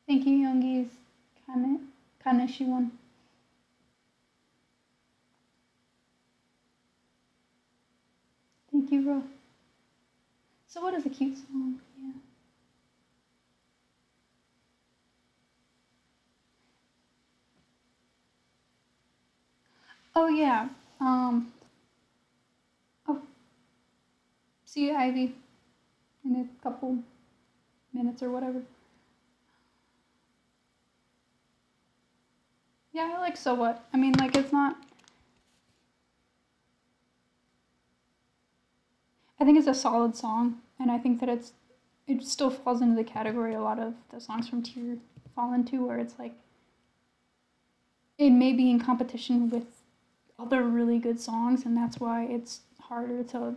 Thank you, Yoongi's Kaneshiwan. Thank you, Ro. So what is a cute song? Yeah. Oh yeah. Oh. See you, Ivy, in a couple minutes or whatever. Yeah, I like So What. I mean, like, it's not... I think it's a solid song, and I think that it still falls into the category a lot of the songs from Tier fall into, where it's like, it may be in competition with other really good songs, and that's why it's harder to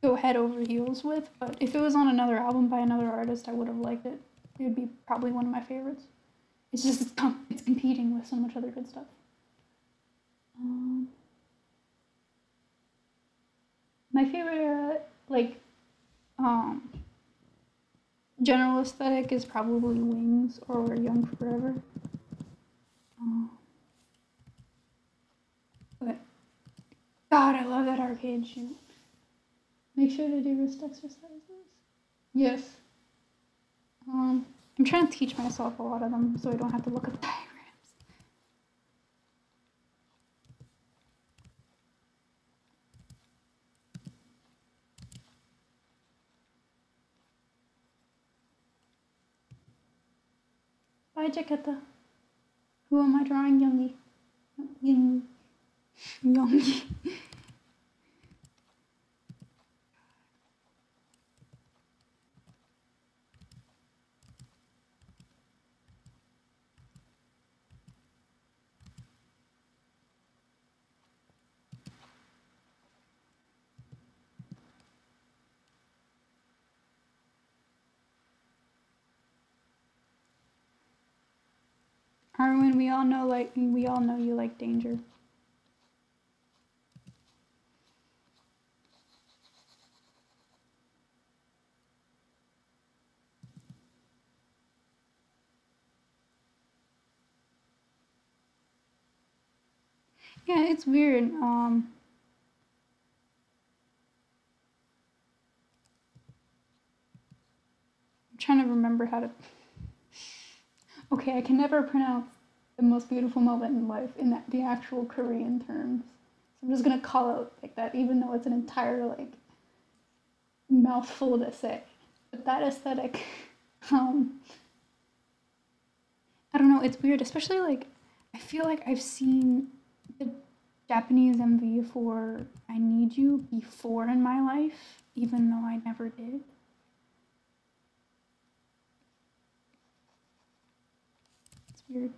go head over heels with. But if it was on another album by another artist, I would have liked it. It would be probably one of my favorites. It's just it's competing with so much other good stuff. My favorite general aesthetic is probably Wings or Young Forever. But God, I love that arcade shoot. Make sure to do wrist exercises. Yes. I'm trying to teach myself a lot of them so I don't have to look at diagrams. Bye, Jaquetta. Who am I drawing? Yoongi. Yoongi. Arwen, we all know you like danger. Yeah, it's weird. I'm trying to remember how to. Okay, I can never pronounce the most beautiful moment in life in the actual Korean terms. So I'm just gonna call out like that, even though it's an entire like mouthful to say. But that aesthetic, I don't know. It's weird, especially like I feel like I've seen the Japanese MV for "I Need You" before in my life, even though I never did. It's weird.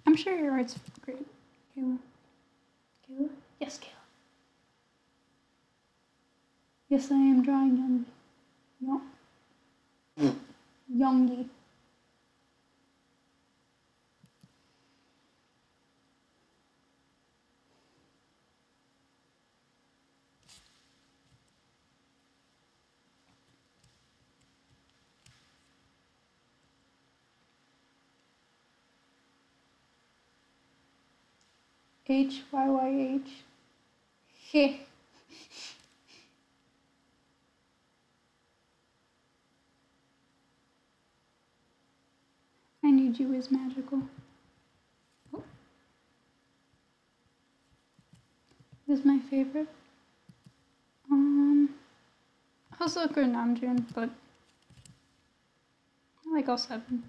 I'm sure your art's great, Kayla. Kayla? Yes, Kayla. Yes, I am drawing Yoongi. HYYH. Heh. I Need You is magical. Oh. This is my favorite. Hoseok or Namjoon, but I like all seven.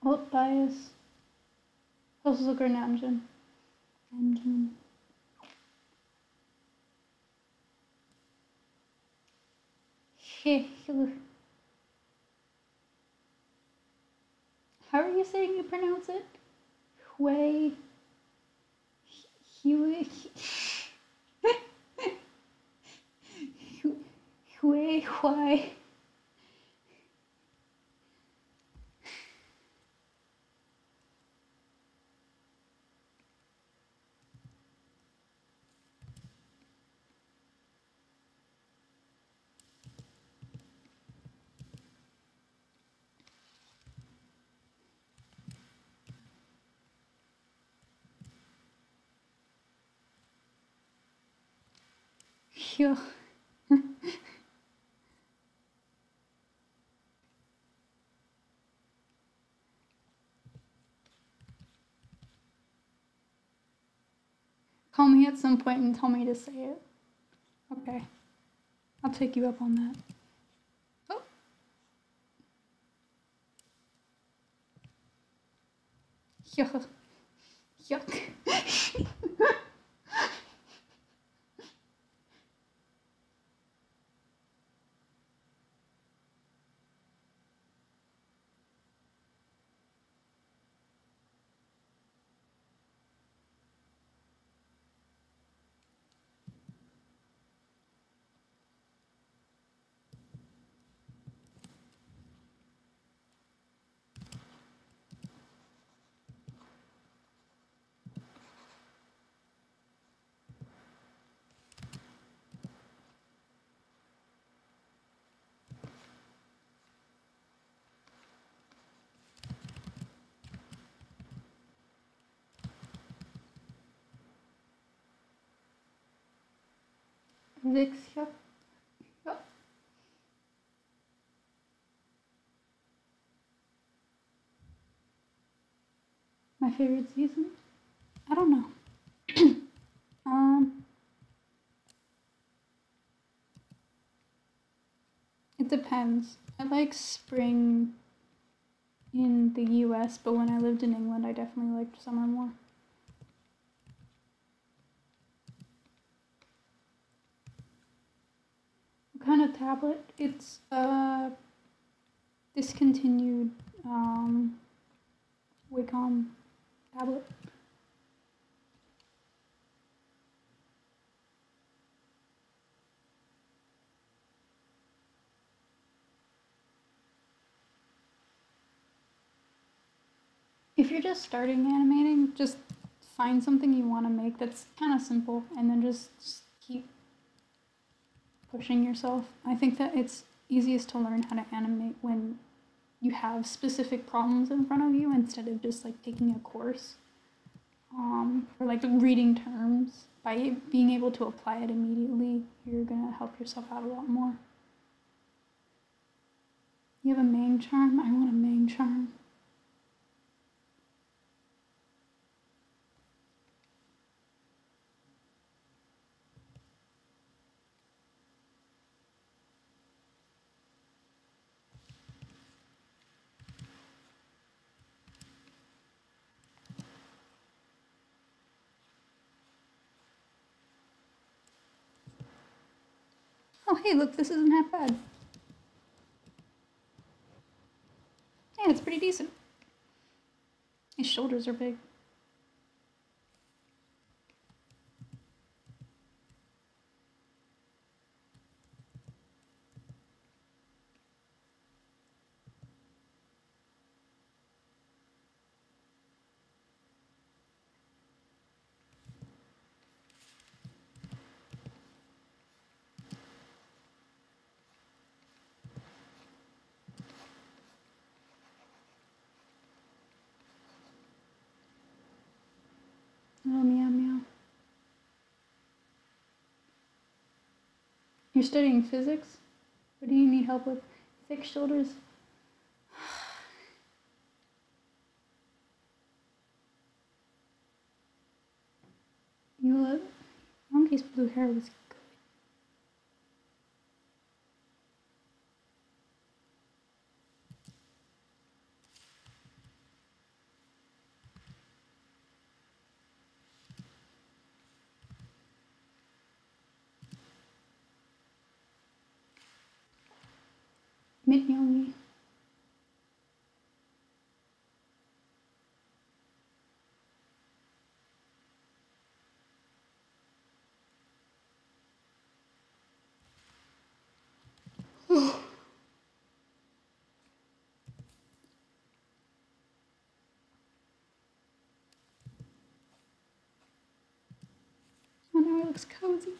Alt bias. Hoseok or Namjoon. Namjoon. Heh. How are you saying you pronounce it? Hui. Hui. Hui. Hui. Hyuk. Call me at some point and tell me to say it. Okay. I'll take you up on that. Oh. Yuck. Yuck. Vix, yuck. Yuck. My favorite season? I don't know. It depends. I like spring in the US, but when I lived in England, I definitely liked summer more. What kind of tablet? It's discontinued Wacom tablet. If you're just starting animating, just find something you want to make that's kind of simple and then just keep pushing yourself. I think that it's easiest to learn how to animate when you have specific problems in front of you instead of just like taking a course or like reading terms. By being able to apply it immediately, you're gonna help yourself out a lot more. You have a Mang charm? I want a Mang charm. Oh, hey, look, this isn't half bad. Yeah, it's pretty decent. His shoulders are big. Oh, meow, meow. You're studying physics? What do you need help with? Thick shoulders? You look. Yoongi's blue hair was good. Meet Yoongi. Oh, now it looks cozy.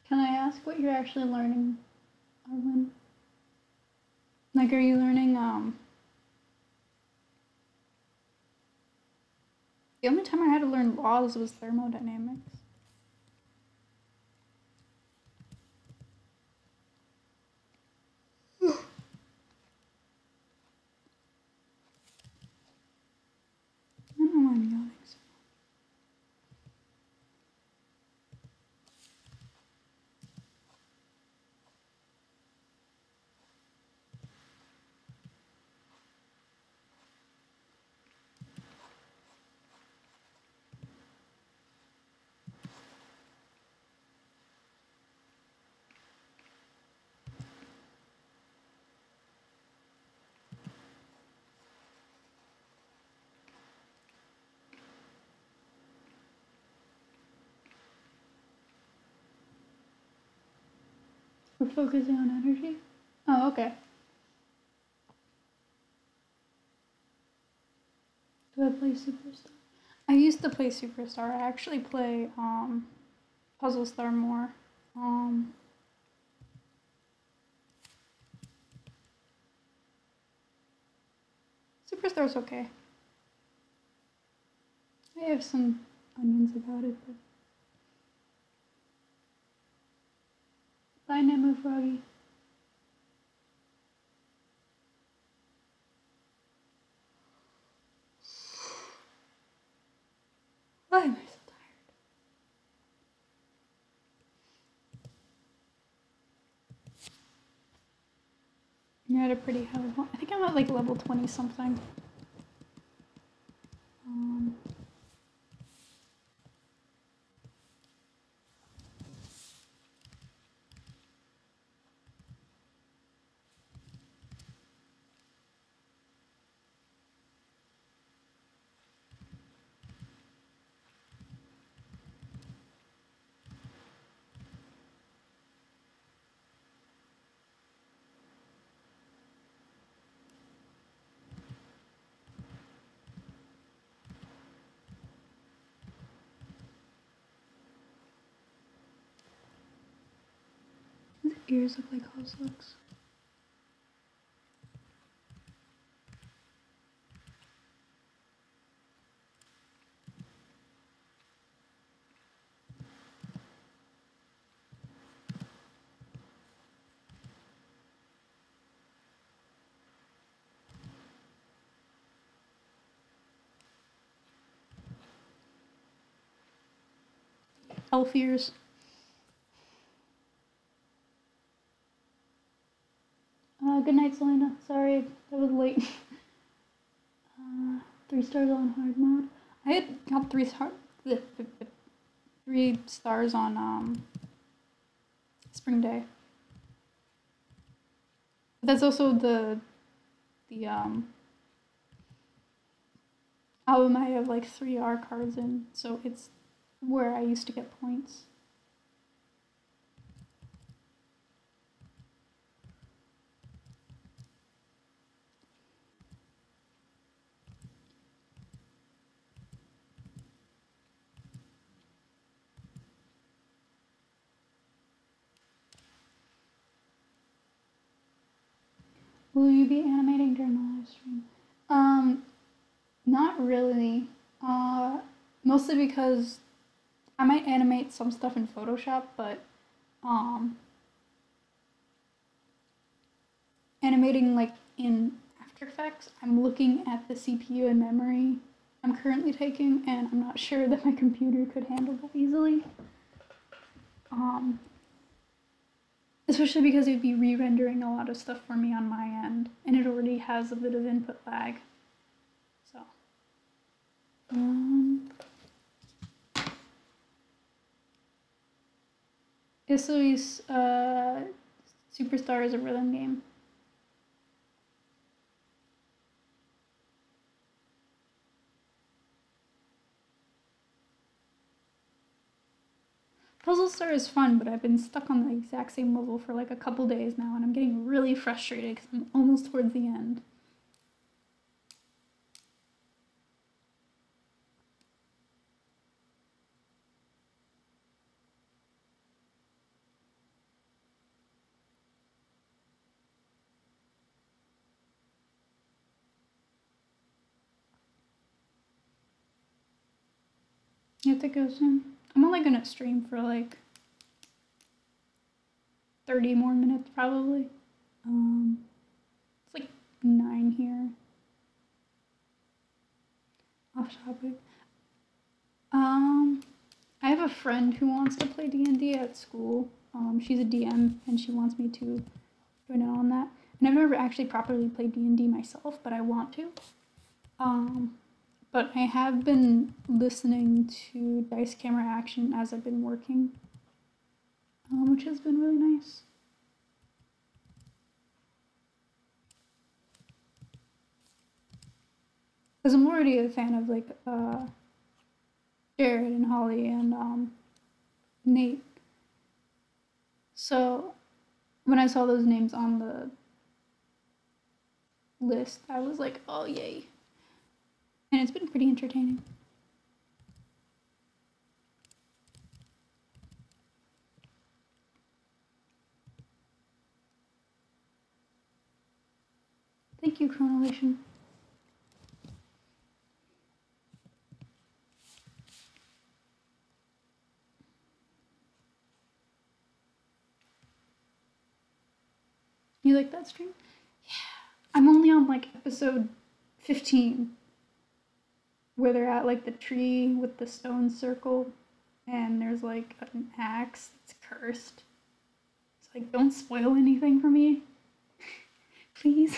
Can I ask what you're actually learning, Arwen? Like, are you learning, the only time I had to learn laws was thermodynamics. We're focusing on energy? Oh, okay. Do I play Superstar? I used to play Superstar. I actually play Puzzle Star more. Superstar's okay. I have some onions about it, but... Bye, Nemo Froggy. Why am I so tired? You're at a pretty high level. I think I'm at like level 20 something. His ears look like Hoslocks. Elf ears. Good night, Selena. Sorry, that was late. 3 stars on hard mode. I had got 3 stars on Spring Day. But that's also the album I have like 3 R cards in, so it's where I used to get points. Will you be animating during the live stream? Not really. Mostly because I might animate some stuff in Photoshop, but animating like in After Effects, I'm looking at the CPU and memory I'm currently taking, and I'm not sure that my computer could handle that easily. Especially because it'd be re-rendering a lot of stuff for me on my end, and it already has a bit of input lag. So, Isui's Superstar is a rhythm game. Puzzle Star is fun, but I've been stuck on the exact same level for like a couple days now, and I'm getting really frustrated because I'm almost towards the end. You have to go soon? I'm only gonna stream for like 30 more minutes probably. It's like 9 here. Off topic. I have a friend who wants to play D&D at school. She's a DM and she wants me to join in on that. And I've never actually properly played D&D myself, but I want to. But I have been listening to Dice Camera Action as I've been working, which has been really nice. Because I'm already a fan of like Jared and Holly and Nate. So when I saw those names on the list, I was like, oh, yay. And it's been pretty entertaining. Thank you, Chronolation. You like that stream? Yeah. I'm only on like episode 15, where they're at like the tree with the stone circle, and there's like an axe that's cursed. It's like, don't spoil anything for me. Please.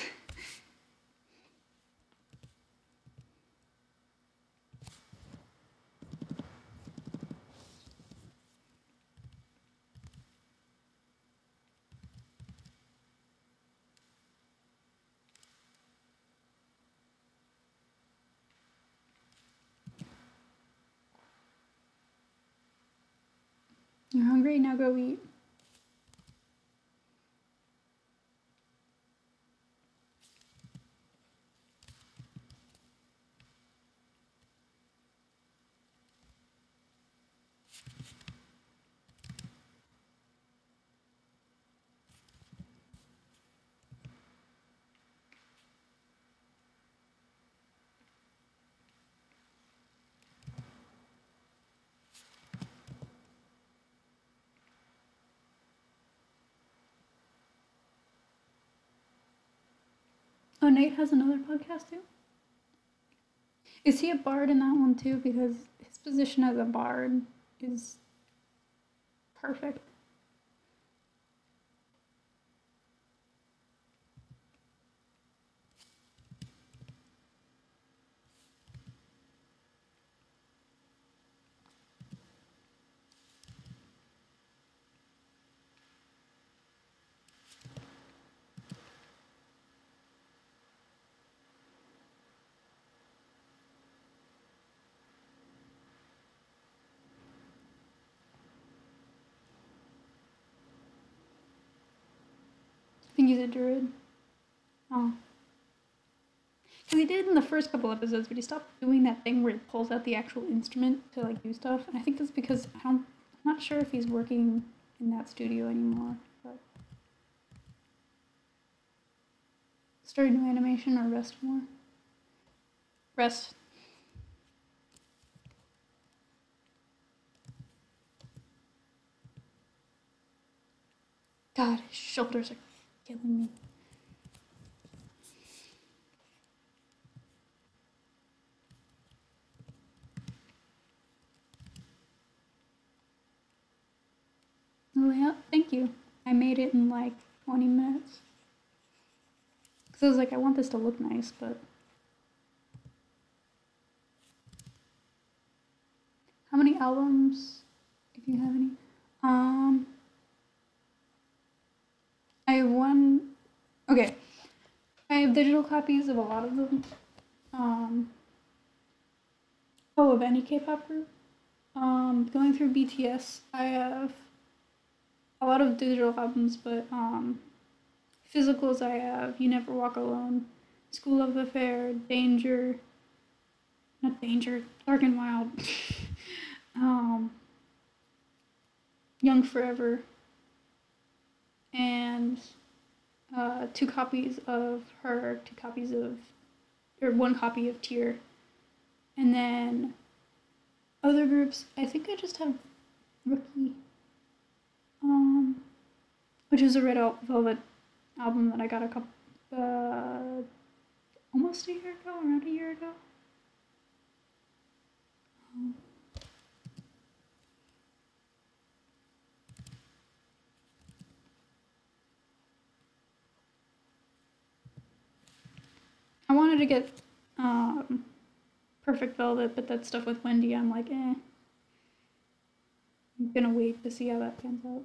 You're hungry? Now go eat. Oh, Nate has another podcast too? Is he a bard in that one too? Because his position as a bard is perfect. I think he's a druid. Oh. Because he did in the first couple episodes, but he stopped doing that thing where he pulls out the actual instrument to like do stuff. And I think that's because I'm not sure if he's working in that studio anymore. But start new animation or rest more? Rest. God, his shoulders are killing me. Oh yeah, thank you. I made it in like 20 minutes. Because I was like, I want this to look nice, but... How many albums, if you have any? I have one... Okay. I have digital copies of a lot of them. Of any K-pop group. Going through BTS, I have a lot of digital albums, but physicals I have You Never Walk Alone, School of Affair, Danger, not Danger, Dark and Wild, Young Forever, and 2 copies of Her, 2 copies of, or 1 copy of Tear, and then other groups, I think I just have Rookie, which is a Red Velvet album that I got a couple, almost a year ago, around a year ago. I wanted to get Perfect Velvet, but that stuff with Wendy, I'm like, eh. I'm gonna wait to see how that pans out.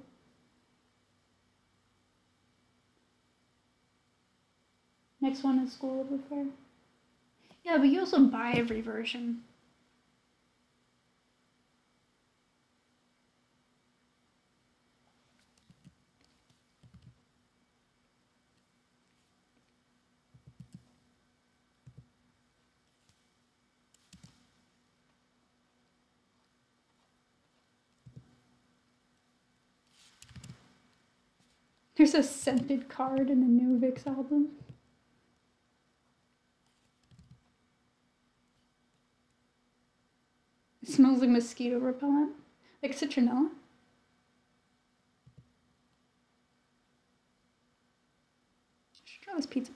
Next one is School of Affair. Yeah, but you also buy every version. There's a scented card in the new Vic's album. It smells like mosquito repellent, like citronella. Should try this pizza.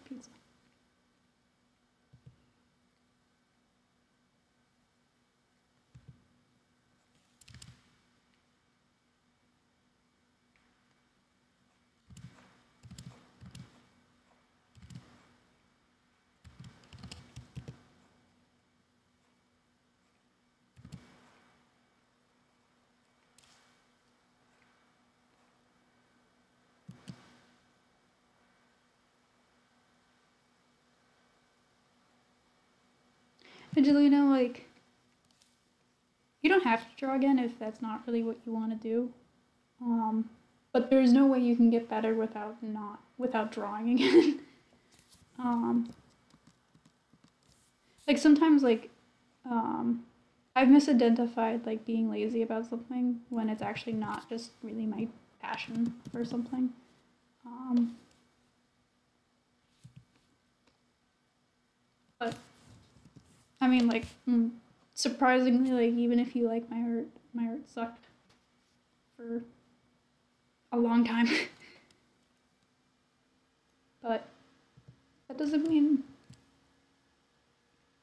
Angelina, like, you don't have to draw again if that's not really what you want to do. But there's no way you can get better without drawing again. Like sometimes, like, I've misidentified like being lazy about something when it's actually not just really my passion for something. But I mean, like, surprisingly, like, even if you like my art sucked for a long time. But that doesn't mean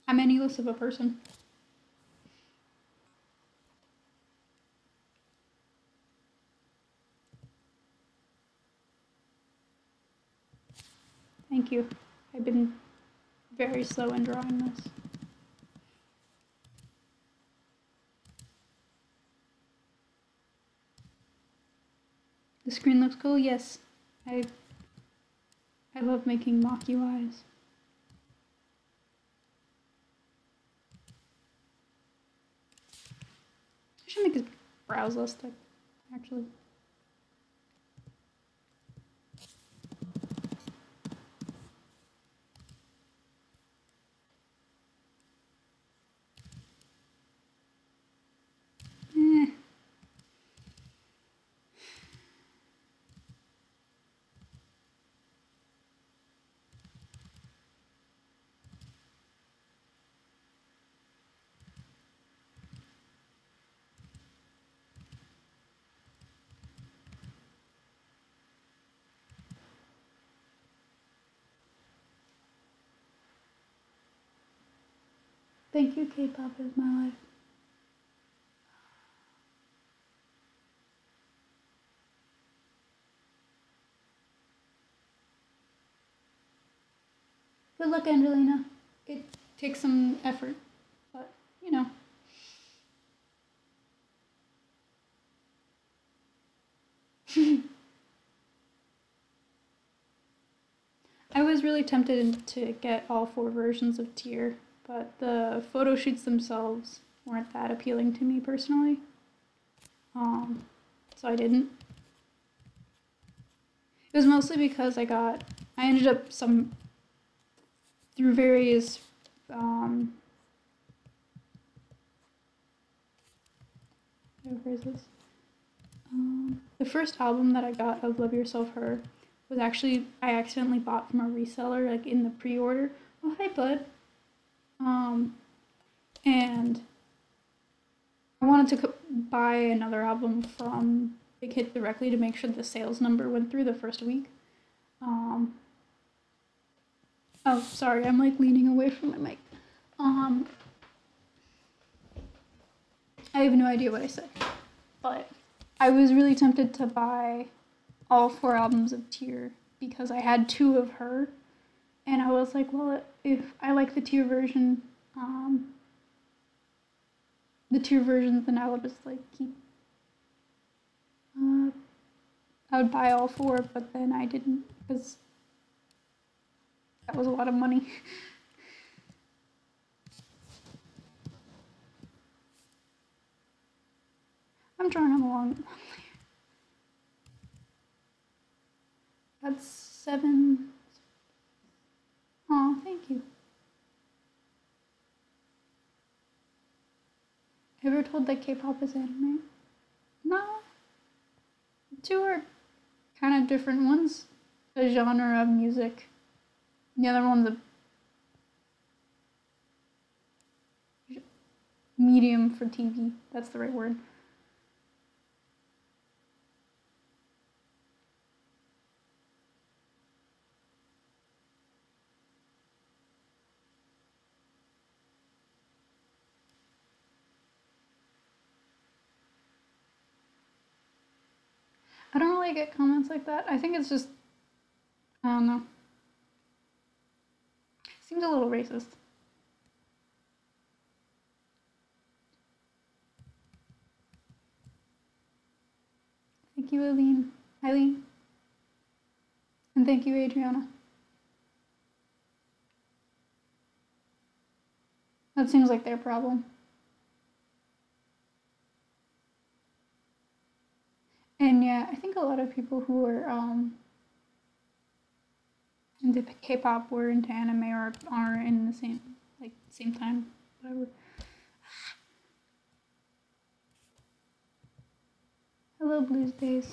I'm any less of a person. Thank you. I've been very slow in drawing this. The screen looks cool, yes. I love making mock UIs. I should make a browse list, actually. Thank you, K-pop is my life. Good luck, Angelina. It takes some effort, but, you know. I was really tempted to get all 4 versions of Tier, but the photo shoots themselves weren't that appealing to me personally. So I didn't. It was mostly because I ended up through various, where is this? The first album that I got of Love Yourself Her was actually, I accidentally bought from a reseller, like in the pre-order. Oh, hi, bud. And I wanted to buy another album from Big Hit directly to make sure the sales number went through the first week. Oh, sorry, I'm like leaning away from my mic. I have no idea what I said, but I was really tempted to buy all 4 albums of Tear because I had 2 of her, and I was like, well, if I like the Tear version, then I would just like keep. I would buy all 4, but then I didn't because that was a lot of money. I'm drawing them along. That's 7. Oh, thank you. Ever told that K-pop is anime? No. 2 are kind of different. One's a genre of music. The other one's a medium for TV. That's the right word. I don't really get comments like that. I think it's just, I don't know. Seems a little racist. Thank you, Eileen. And thank you, Adriana. That seems like their problem. And yeah, I think a lot of people who are into K-pop were into anime or are in the same time, whatever. Hello, Blues Days.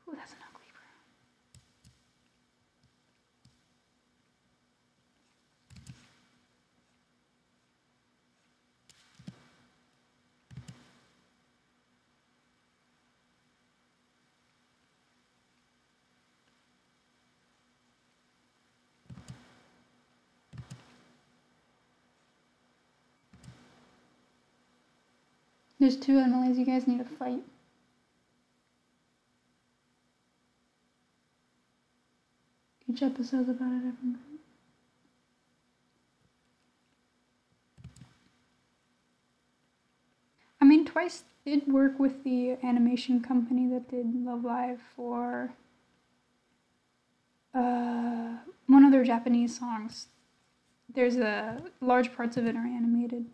Ooh, that's an ugly brown. There's two Emilys. You guys need to fight. Each episode's about a different group. I mean, Twice did work with the animation company that did Love Live for one of their Japanese songs. There's large parts of it are animated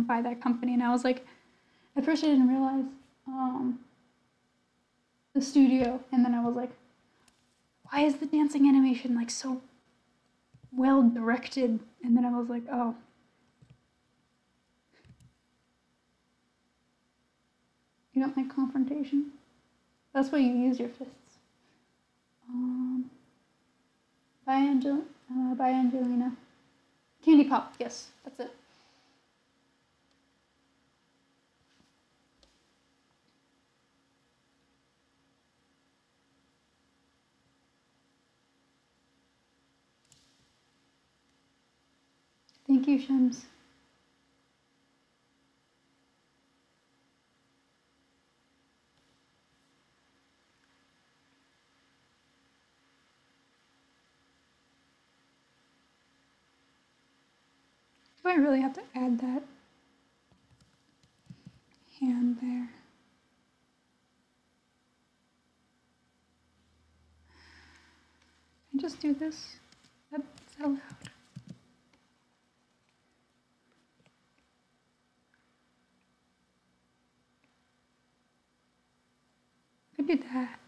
by that company, and I was like, at first I didn't realize the studio, and then I was like, why is the dancing animation like so well directed? And then I was like, oh. You don't like confrontation? That's why you use your fists. Bye, Angelina. Candy Pop, yes, that's it. Thank you, Shams. Do I really have to add that hand there? I just do this? That's so loud. I did that.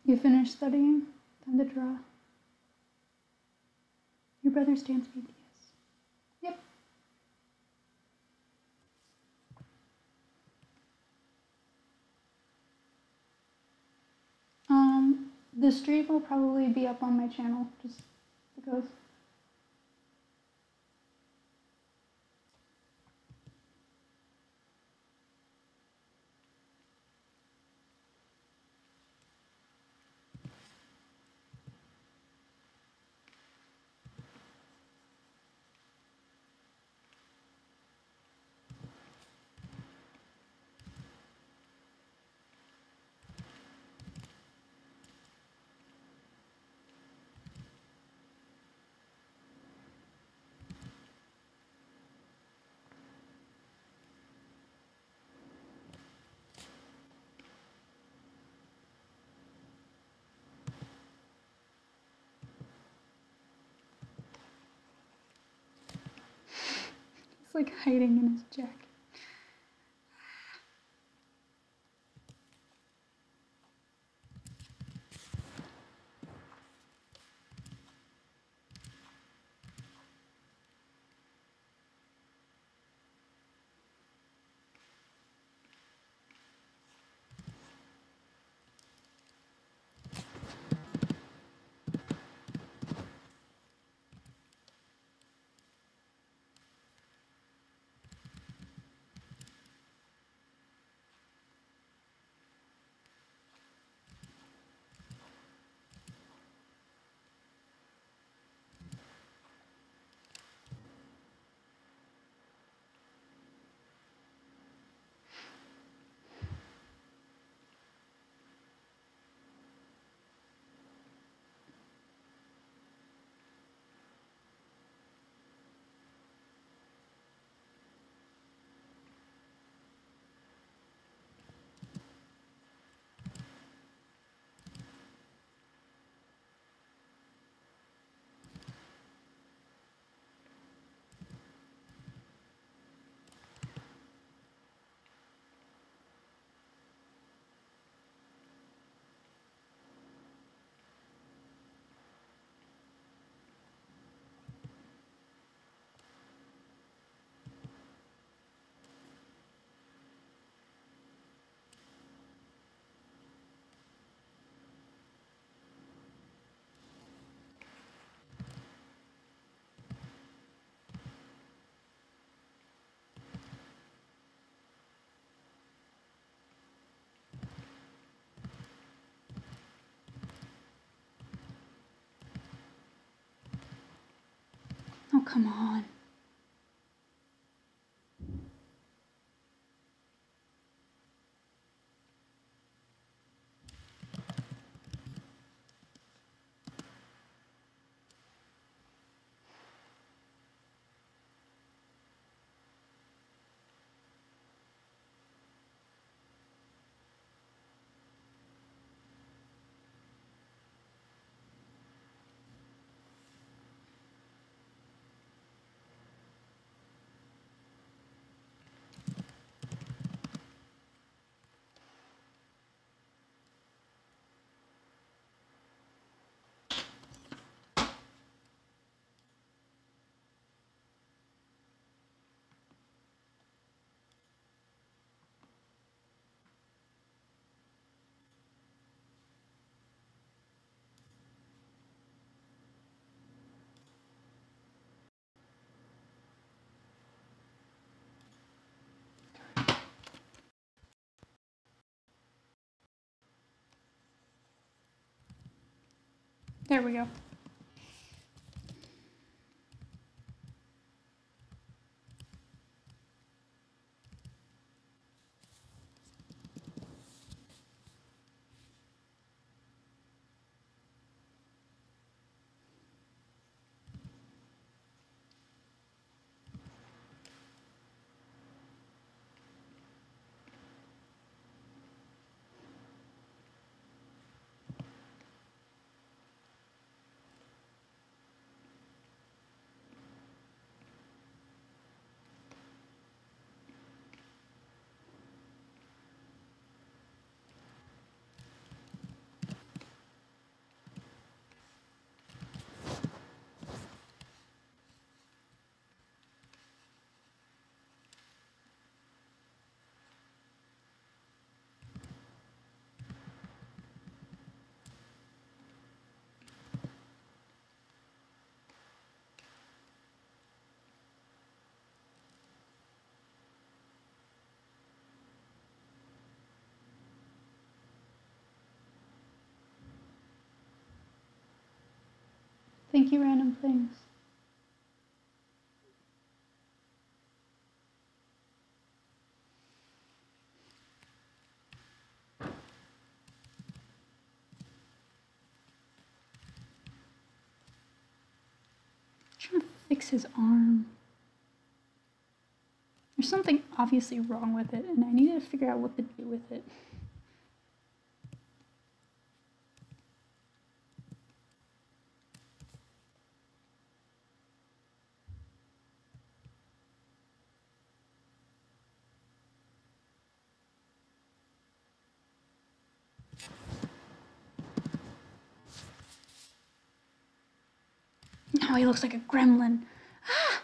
You finished studying? Time to draw. Your brother's dance BTS. Yep. The stream will probably be up on my channel, just because. He's like hiding in his jacket. Oh, come on. There we go. Thank you, random things. Trying to fix his arm. There's something obviously wrong with it, and I need to figure out what to do with it. Now he looks like a gremlin. Ah!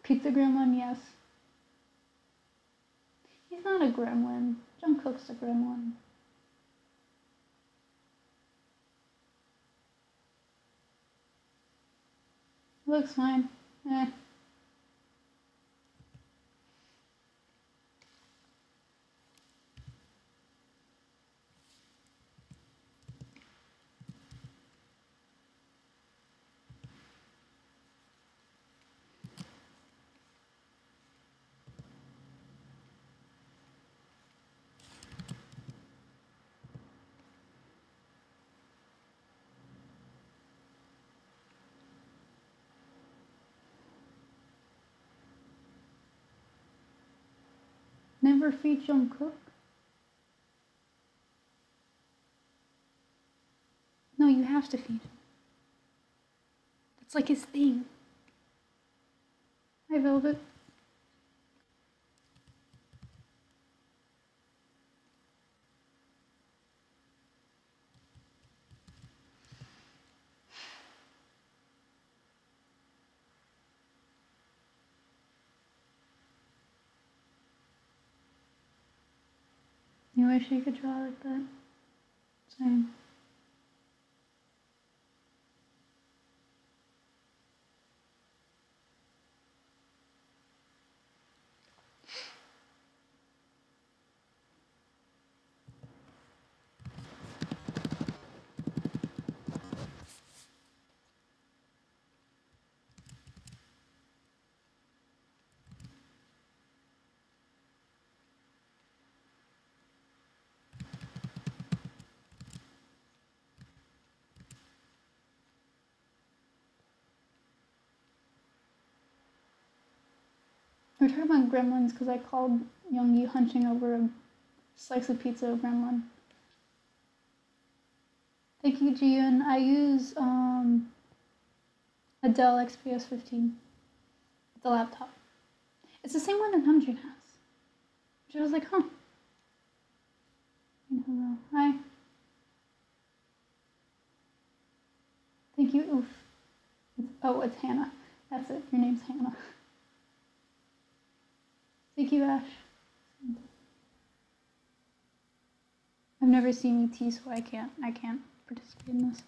Pizza gremlin, yes. He's not a gremlin. Jungkook's a gremlin. Looks fine. Eh. Never feed Jungkook? No, you have to feed him. That's like his thing. Hi, Velvet. You wish you could draw like that? Same. We're talking about gremlins because I called Yoongi hunching over a slice of pizza a gremlin. Thank you, Jiyoon. I use a Dell XPS 15. The laptop. It's the same one that Namjoon has. Which I was like, huh. Hello. Hi. Thank you. Oof. Oh, it's Hannah. That's it. Your name's Hannah. Thank you, Ash. I've never seen ET, so I can't participate in this.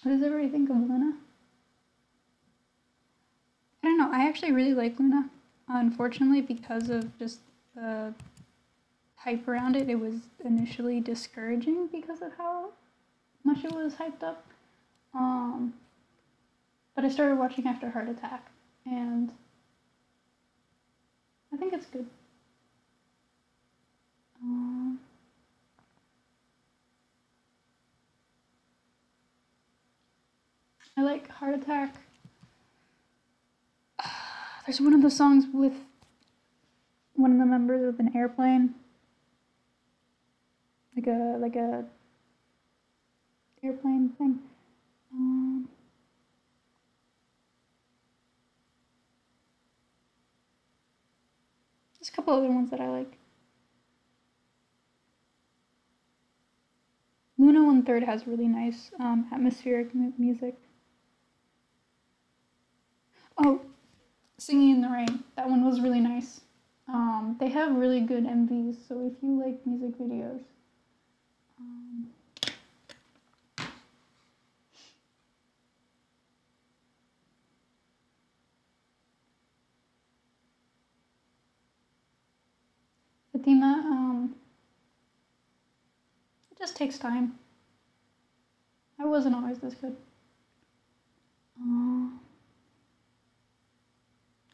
What does everybody think of Luna? I don't know. I actually really like Luna. Unfortunately, because of just the hype around it, it was initially discouraging because of how much it was hyped up. But I started watching after Heart Attack, and I think it's good. I like Heart Attack. There's one of the songs with one of the members of an airplane. like a airplane thing. There's a couple other ones that I like. Luna 1/3 has really nice atmospheric music. Oh, Singing in the Rain. That one was really nice. They have really good MVs, so if you like music videos, Fatima, it just takes time. I wasn't always this good.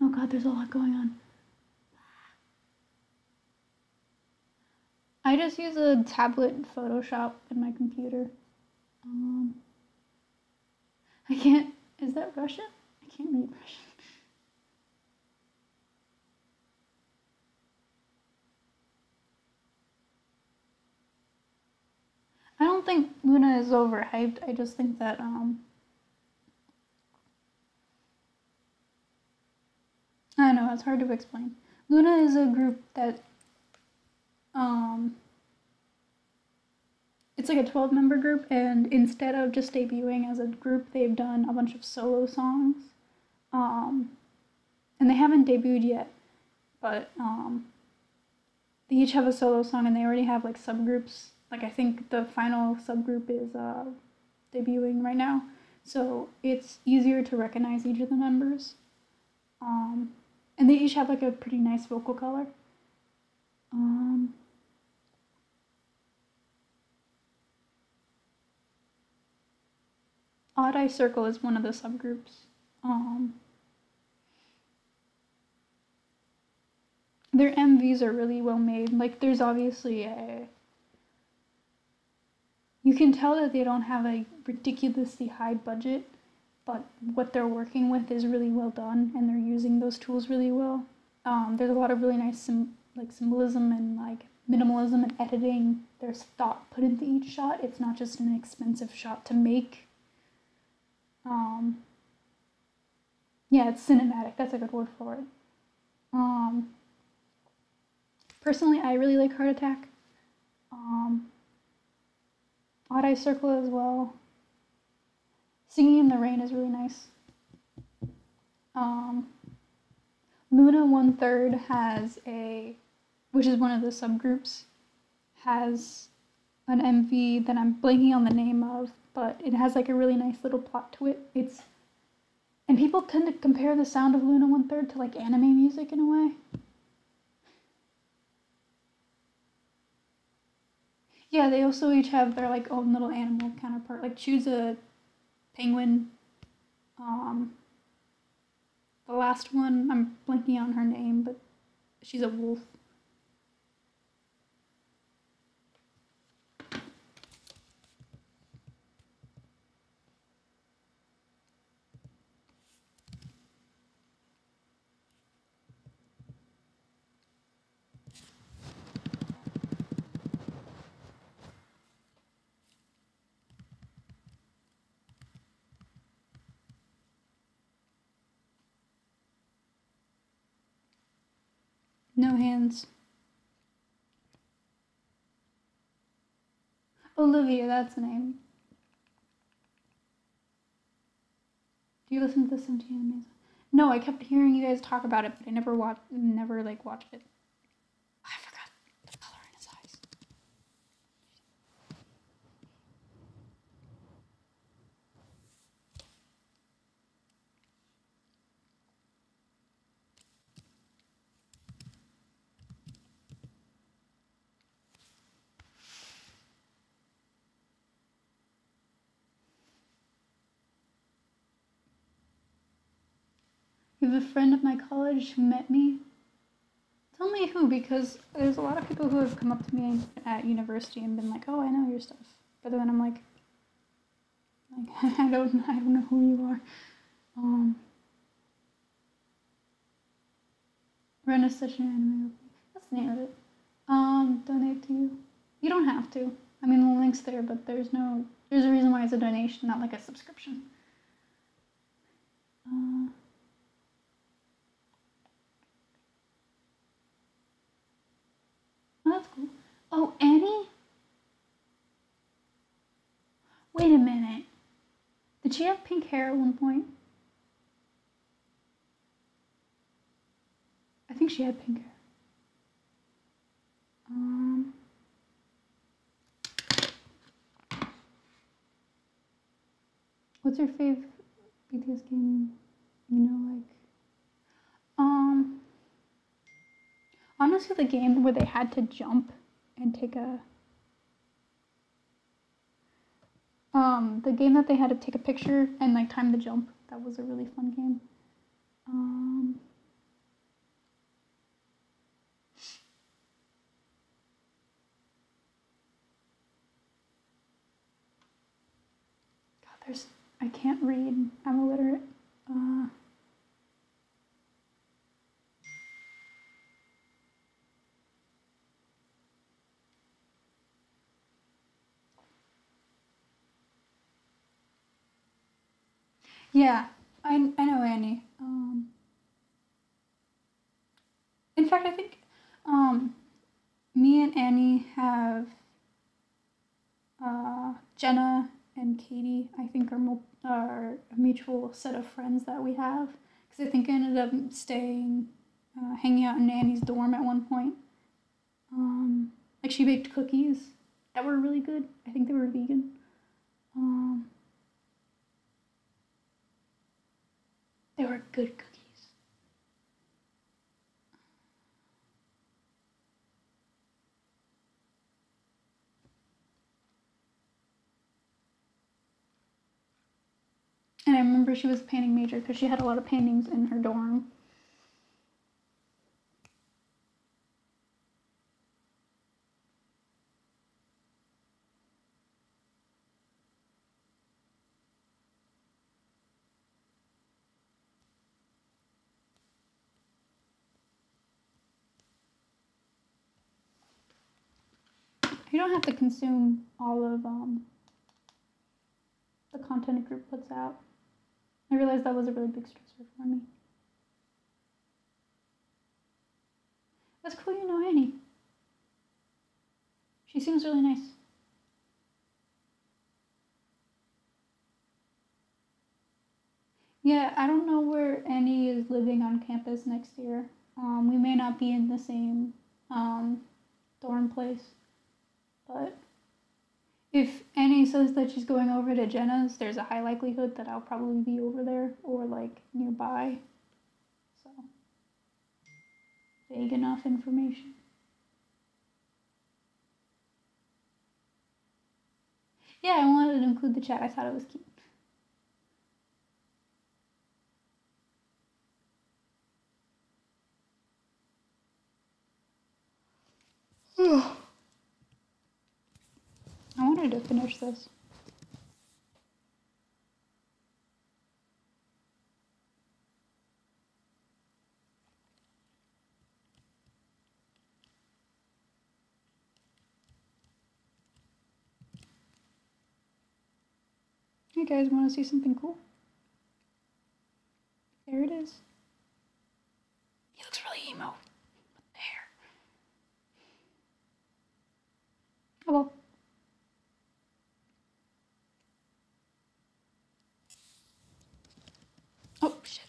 Oh god, there's a lot going on. I just use a tablet Photoshop in my computer. I can't, is that Russian? I can't read Russian. I don't think Luna is overhyped. I just think that, I don't know, it's hard to explain. Luna is a group that, it's like a 12-member group, and instead of just debuting as a group, they've done a bunch of solo songs. And they haven't debuted yet, but they each have a solo song, and they already have like subgroups. Like I think the final subgroup is debuting right now, so it's easier to recognize each of the members. And they each have like a pretty nice vocal color. Odd Eye Circle is one of the subgroups. Their MVs are really well made. Like there's obviously you can tell that they don't have a ridiculously high budget, but what they're working with is really well done, and they're using those tools really well. There's a lot of really nice symbolism and like minimalism and editing. There's thought put into each shot. It's not just an expensive shot to make. Yeah, it's cinematic. That's a good word for it. Personally, I really like Heart Attack. Odd Eye Circle as well. Singing in the Rain is really nice. Luna 1/3 has which is one of the subgroups, has an MV that I'm blanking on the name of, but it has like a really nice little plot to it. And people tend to compare the sound of Luna 1/3 to like anime music in a way. Yeah, they also each have their like own little animal counterpart. Like Chu's a penguin. The last one, I'm blanking on her name, but she's a wolf. No hands. Olivia, that's the name. Do you listen to the 17 animes? No, I kept hearing you guys talk about it, but I never watched it. I forgot the color in his eyes. You have a friend of my college who met me. Tell me who, because there's a lot of people who have come up to me at university and been like, "Oh, I know your stuff," but then I'm like I don't know who you are. Run is such an anime. That's the name of it. Donate to you. You don't have to. I mean, the link's there, but there's a reason why it's a donation, not like a subscription. Oh, that's cool. Oh, Annie? Wait a minute. Did she have pink hair at one point? I think she had pink hair. What's your fave BTS game? You know, like, honestly, the game where they had to jump and take a, the game that they had to take a picture and like time the jump. That was a really fun game. God, I can't read. I'm illiterate. Yeah, I know Annie. In fact, I think me and Annie have Jenna and Katie. I think are a mutual set of friends that we have. Because I think I ended up hanging out in Annie's dorm at one point. Like she baked cookies that were really good. I think they were vegan. They were good cookies. And I remember she was painting major because she had a lot of paintings in her dorm. You don't have to consume all of the content a group puts out. I realized that was a really big stressor for me. That's cool, you know Annie. She seems really nice. Yeah, I don't know where Annie is living on campus next year. We may not be in the same dorm place, but if Annie says that she's going over to Jenna's, there's a high likelihood that I'll probably be over there or like nearby. So, vague enough information. Yeah, I wanted to include the chat. I thought it was cute. I wanted to finish this. You guys want to see something cool? There it is. He looks really emo with the hair. Oh well. Oh shit.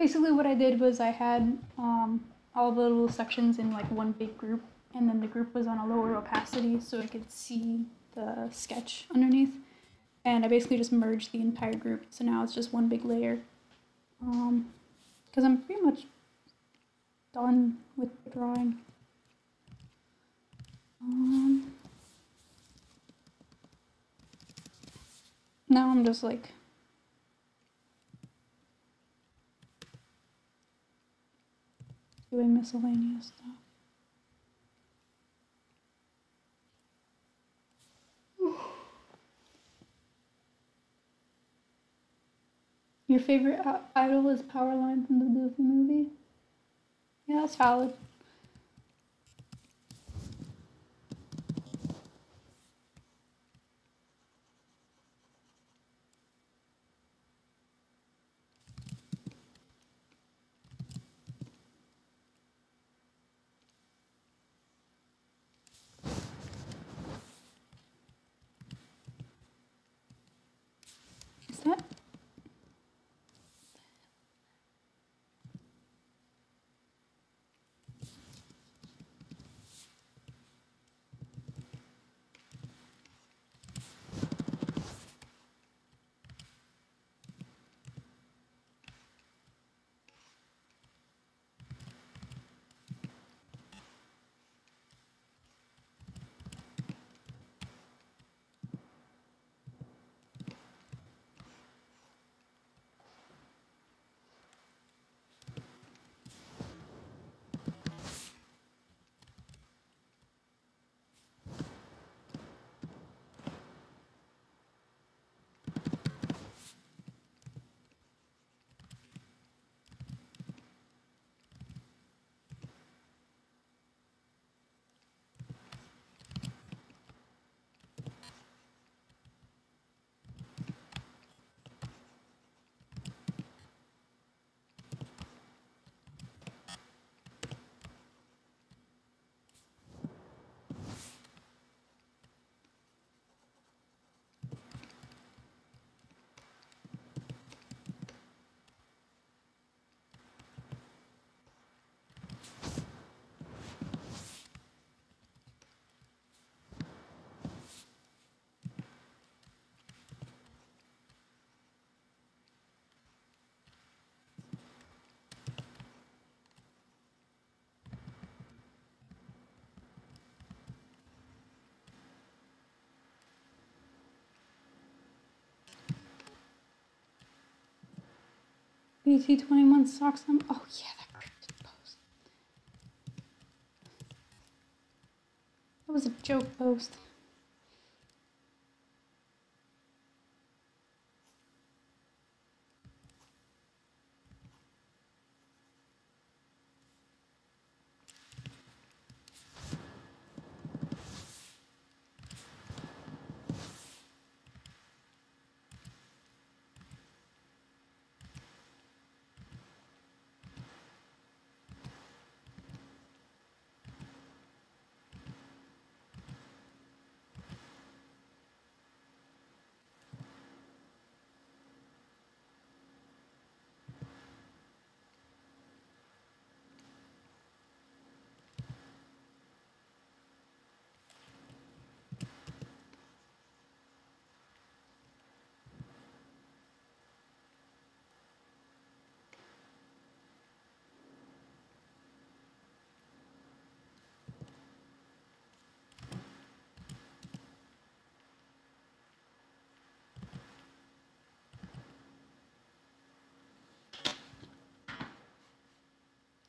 basically what I did was I had all the little sections in like one big group, and then the group was on a lower opacity so I could see the sketch underneath. And I basically just merged the entire group, so now it's just one big layer. Because I'm pretty much done with the drawing. Now I'm just like doing miscellaneous stuff. Your favorite idol is Powerline from the Goofy movie? Yeah, that's valid. Is that? BT21 socks them. Oh yeah, that cryptic post. That was a joke post.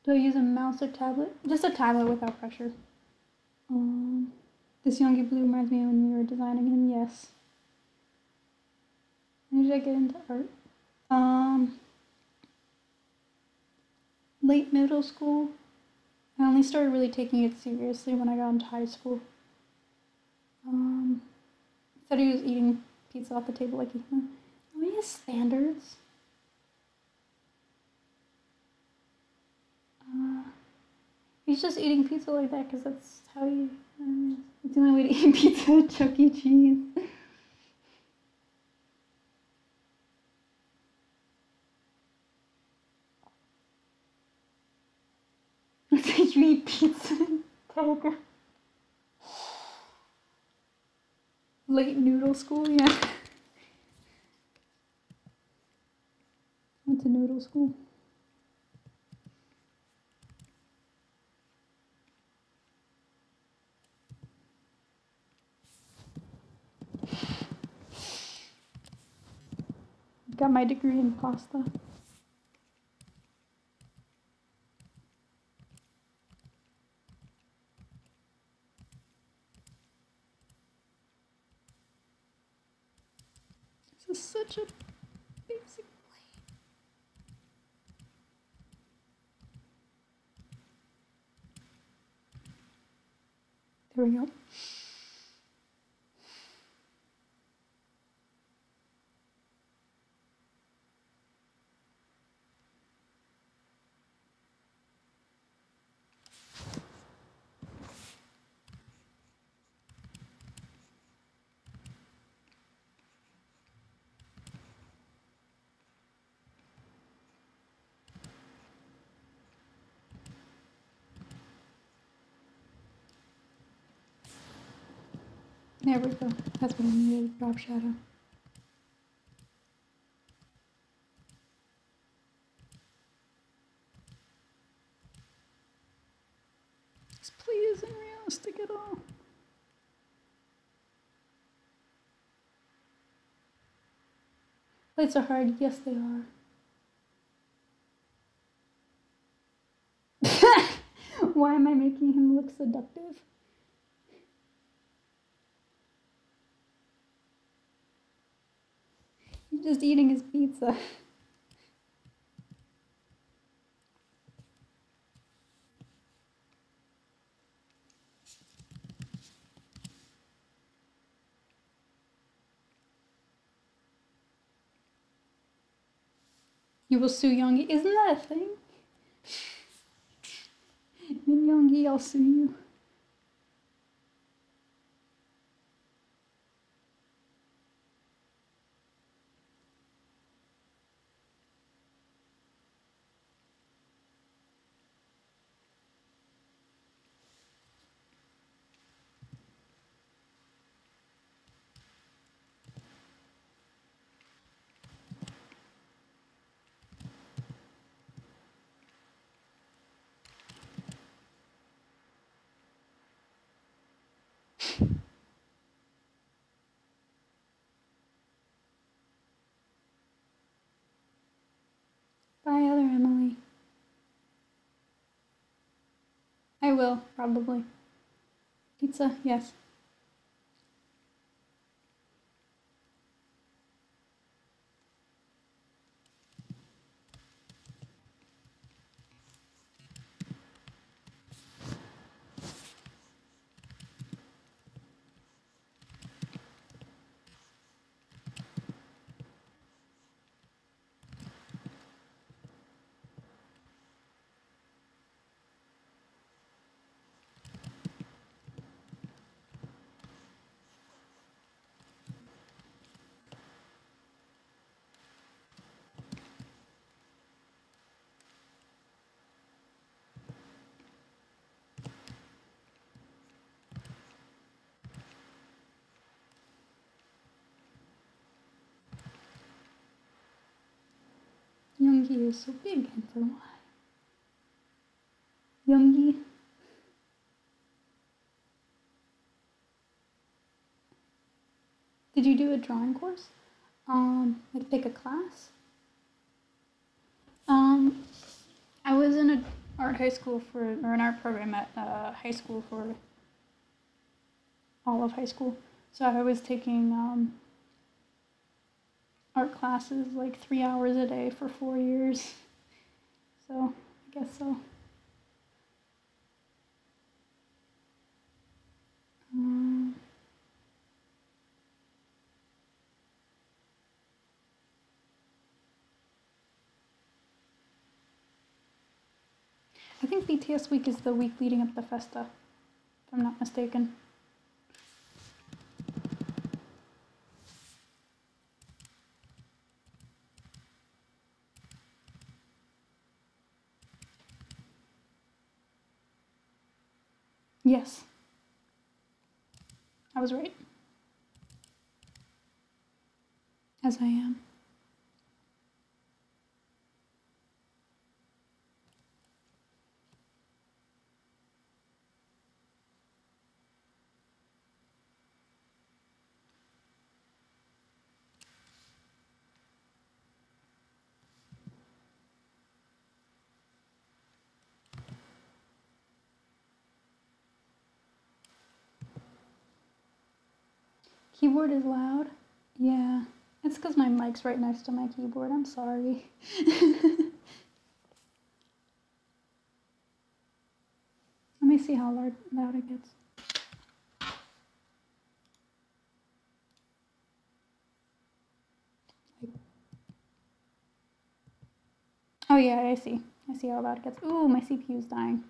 Do I use a mouse or tablet? Just a tablet without pressure. This Yoongi blue reminds me of when we were designing him. Yes. When did I get into art? Late middle school. I only started really taking it seriously when I got into high school. I thought he was eating pizza off the table like he has standards. He's just eating pizza like that because that's how he. It's the only way to eat pizza at Chuck E. Cheese. eat pizza and poker. Late noodle school, yeah. Went to noodle school. Got my degree in pasta. This is such a basic plate. There we go. There we go. That's what I needed, drop shadow. This plate isn't realistic at all. Plates are hard. Yes, they are. Why am I making him look seductive? He's just eating his pizza. You will sue Yoongi. Isn't that a thing? In Yoongi, I'll sue you. Bye, other Emily. I will, probably. Pizza, yes. Yoongi is so big and for why? Yoongi. Did you do a drawing course? Like take a class? I was in an art high school or an art program at high school for all of high school. So I was taking art classes like 3 hours a day for 4 years. So I guess so. I think BTS week is the week leading up to Festa, if I'm not mistaken. Yes. I was right. As I am. Keyboard is loud? Yeah. It's because my mic's right next to my keyboard. I'm sorry. Let me see how loud it gets. Oh yeah, I see. I see how loud it gets. Ooh, my CPU's dying.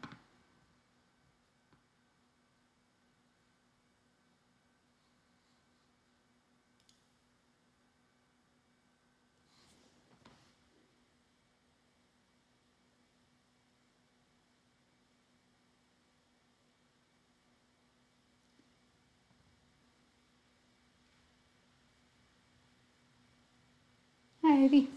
Hi, Ivy.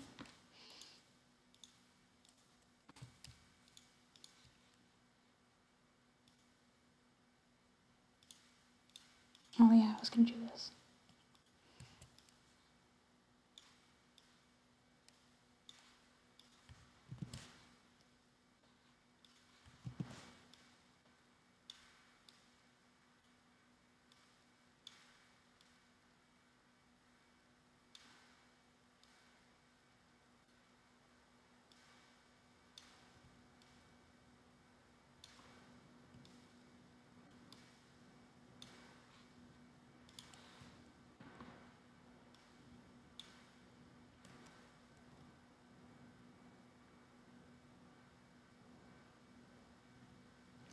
Oh yeah, I was gonna do this.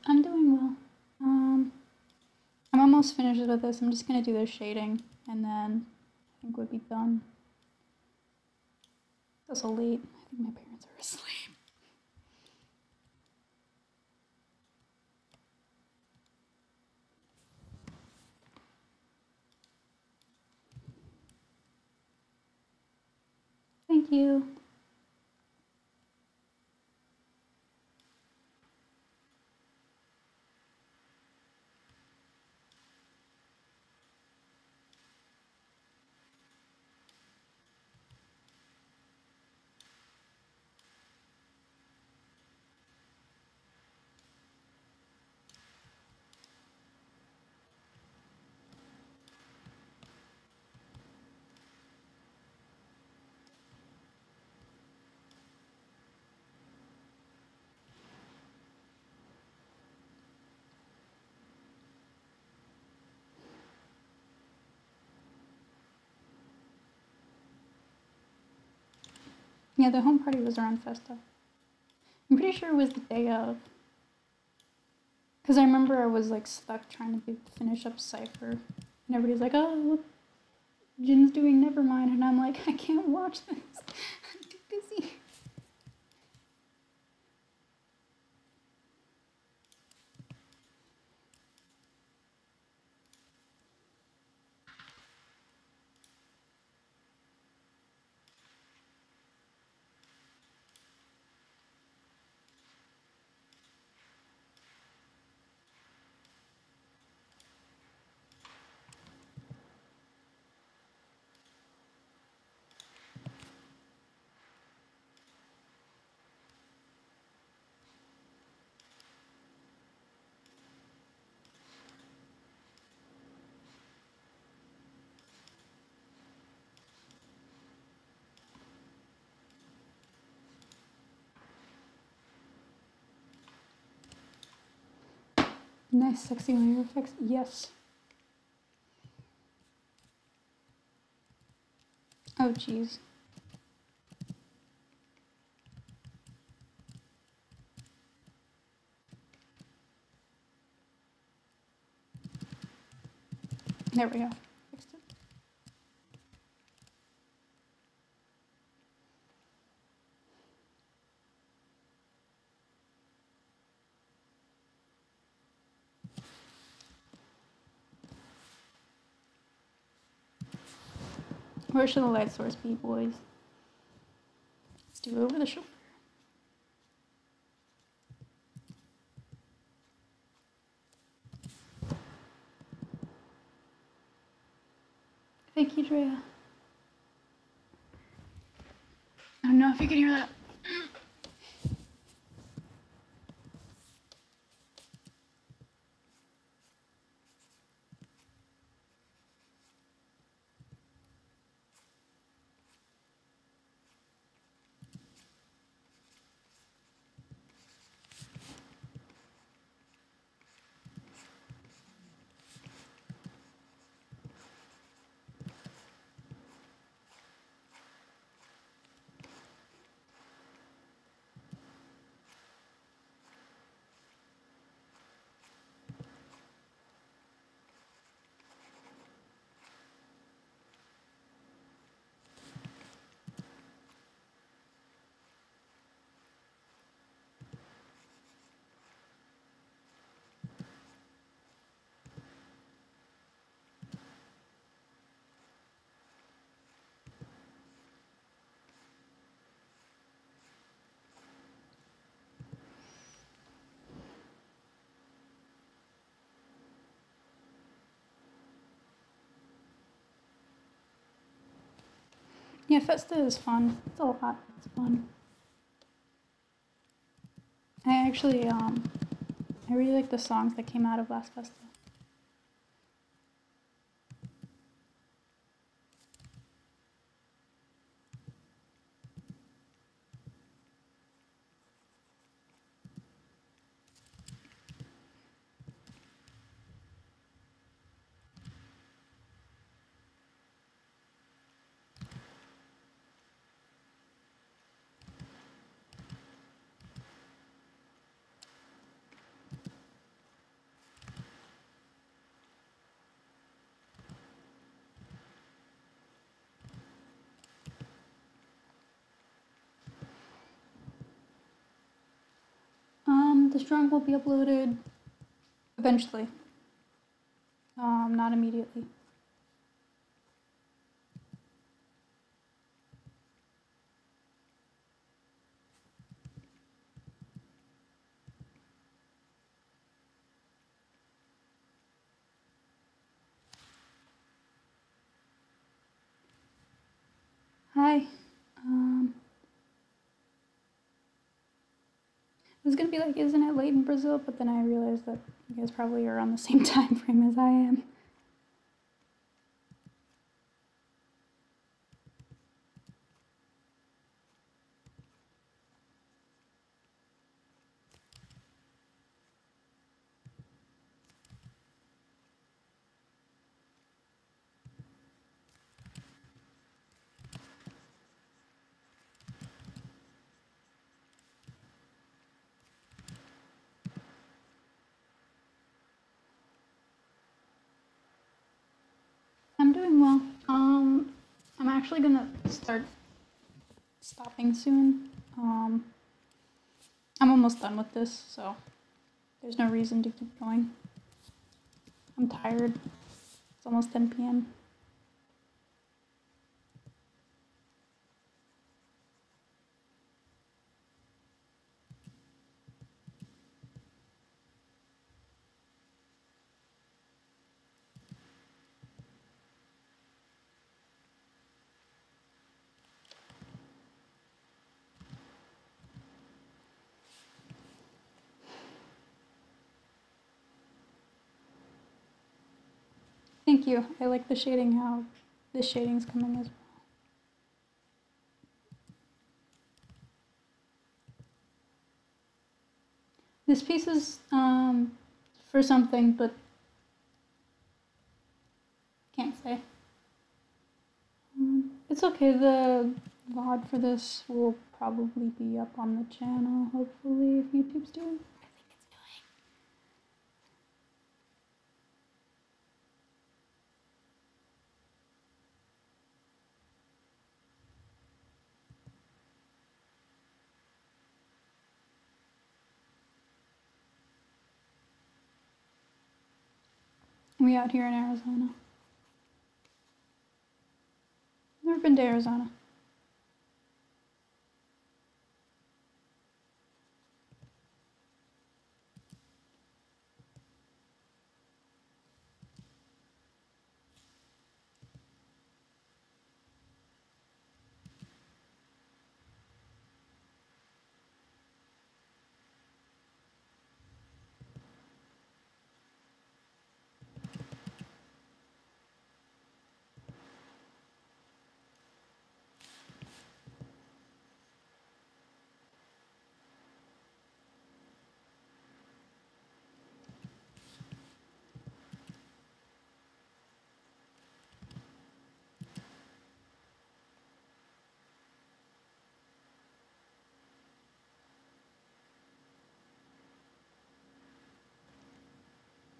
I'm doing well. I'm almost finished with this. I'm just gonna do the shading and then I think we'll be done. It's so late. I think my parents are asleep. Thank you. Yeah, the home party was around Festa. I'm pretty sure it was the day of. Because I remember I was like stuck trying to finish up Cypher. And everybody's like, oh, look, Jin's doing Nevermind. And I'm like, I can't watch this. I'm too busy. Nice, sexy layer effects. Yes. Oh, jeez. There we go. Fixed it. Where should the light source be, boys? Let's do it over the shoulder. Thank you, Drea. I don't know if you can hear that. Yeah, Festa is fun. It's a lot. It's fun. I actually, I really like the songs that came out of last Festa. The strong will be uploaded eventually. Not immediately. Hi. I was gonna be like, isn't it late in Brazil? But then I realized that you guys probably are on the same time frame as I am. I'm doing well. I'm actually gonna start stopping soon. I'm almost done with this, so there's no reason to keep going. I'm tired. It's almost 10 p.m. Thank you. I like the shading, how this shading's coming as well. This piece is for something, but can't say. It's okay. The VOD for this will probably be up on the channel, hopefully, if YouTube's doing. I think it's doing. We out here in Arizona. been to Arizona.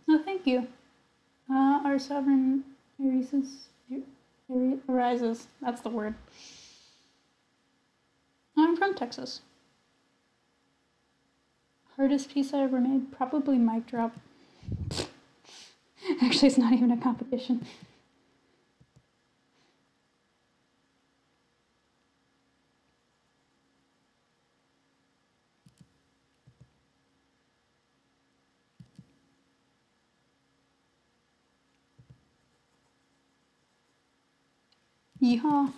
Oh, thank you. Our sovereign arises. That's the word. I'm from Texas. Hardest piece I ever made? Probably mic drop. Actually, it's not even a competition. Yeehaw.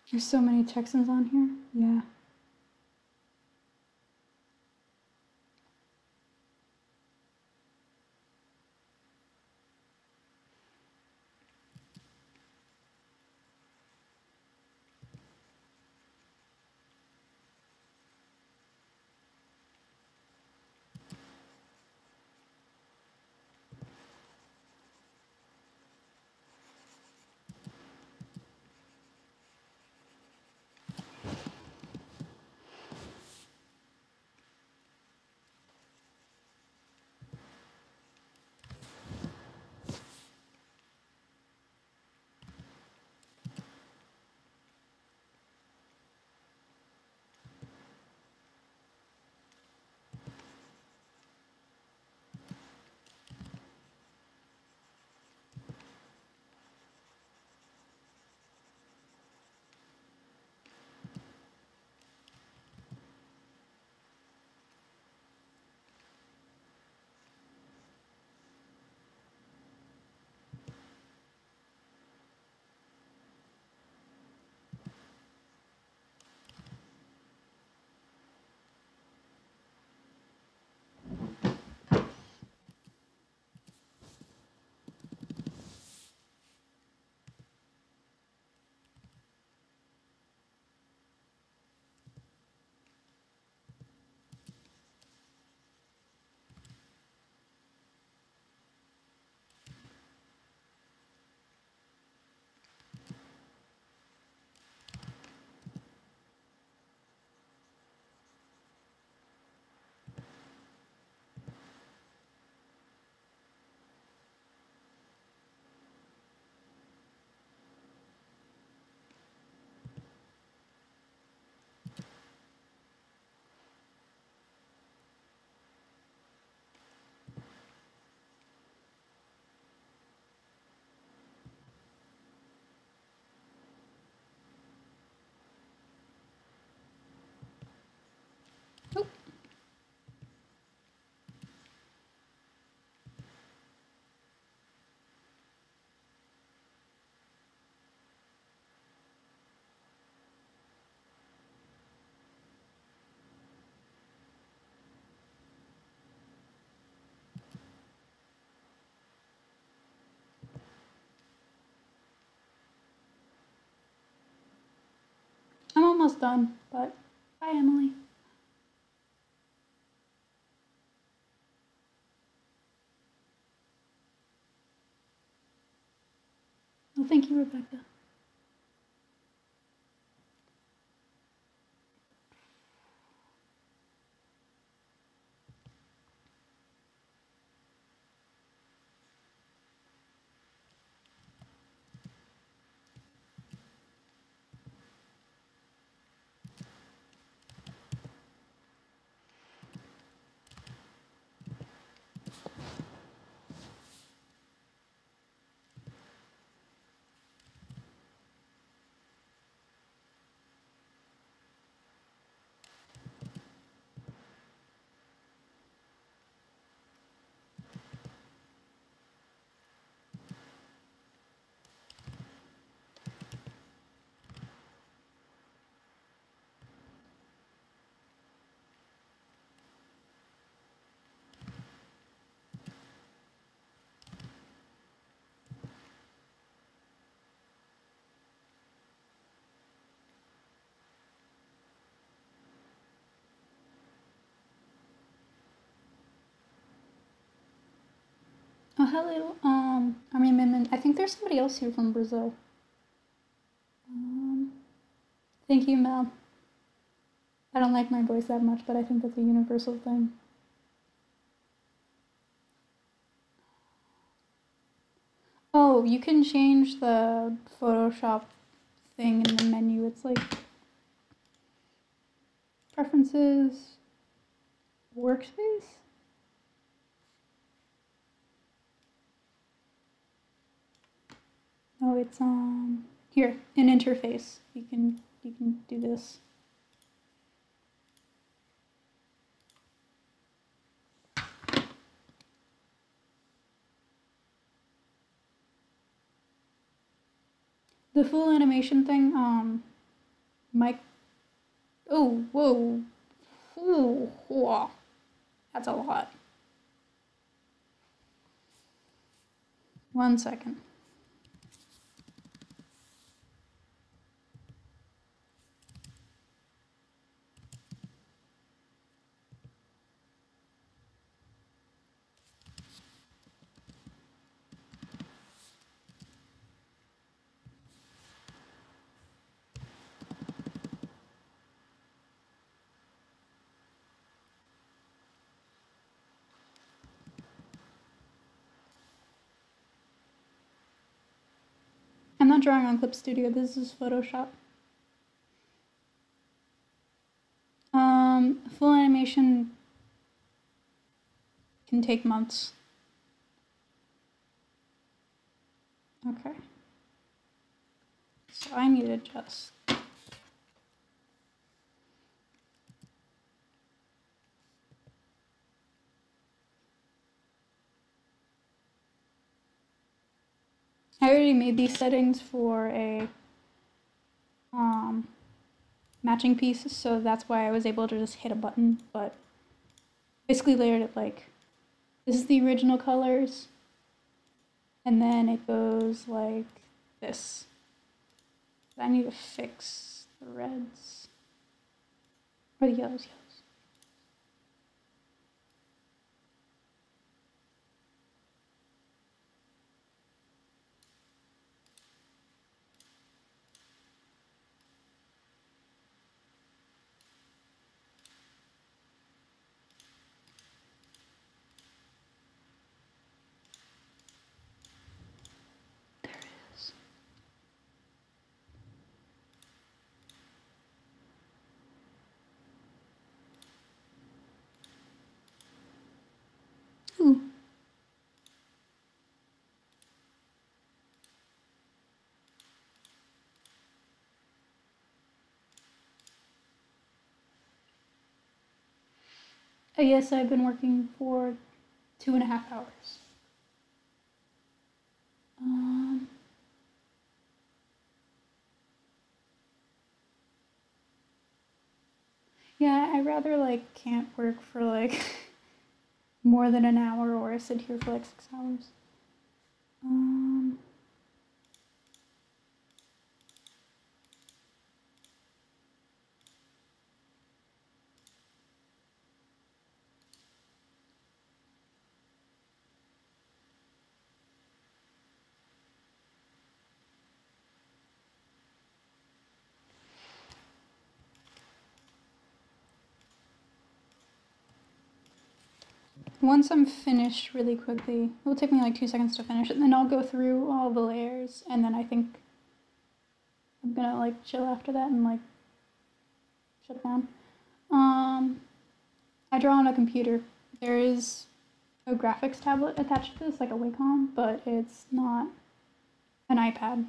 There's so many Texans on here. Yeah. almost done, but bye, Emily. Well, thank you, Rebecca. Oh, hello. I think there's somebody else here from Brazil. Thank you, Mel. I don't like my voice that much, but I think that's a universal thing. Oh, you can change the Photoshop thing in the menu. It's like preferences, workspace. No, it's here in interface. You can do this. The full animation thing, Mike. Oh, whoa. Ooh, whoa. That's a lot. 1 second. I'm not drawing on Clip Studio. This is Photoshop. Full animation can take months. Okay. So I need to adjust. I already made these settings for a matching piece, so that's why I was able to just hit a button, but basically layered it like, this is the original colors, and then it goes like this. I need to fix the reds, or the yellows. There it is. Ooh. Yes, I've been working for 2.5 hours. Yeah, I rather like can't work for like more than an hour or sit here for like 6 hours. once I'm finished really quickly, it will take me like 2 seconds to finish it, and then I'll go through all the layers, and then I think I'm gonna like chill after that and like shut it down. I draw on a computer. There is a graphics tablet attached to this, like a Wacom, but it's not an iPad.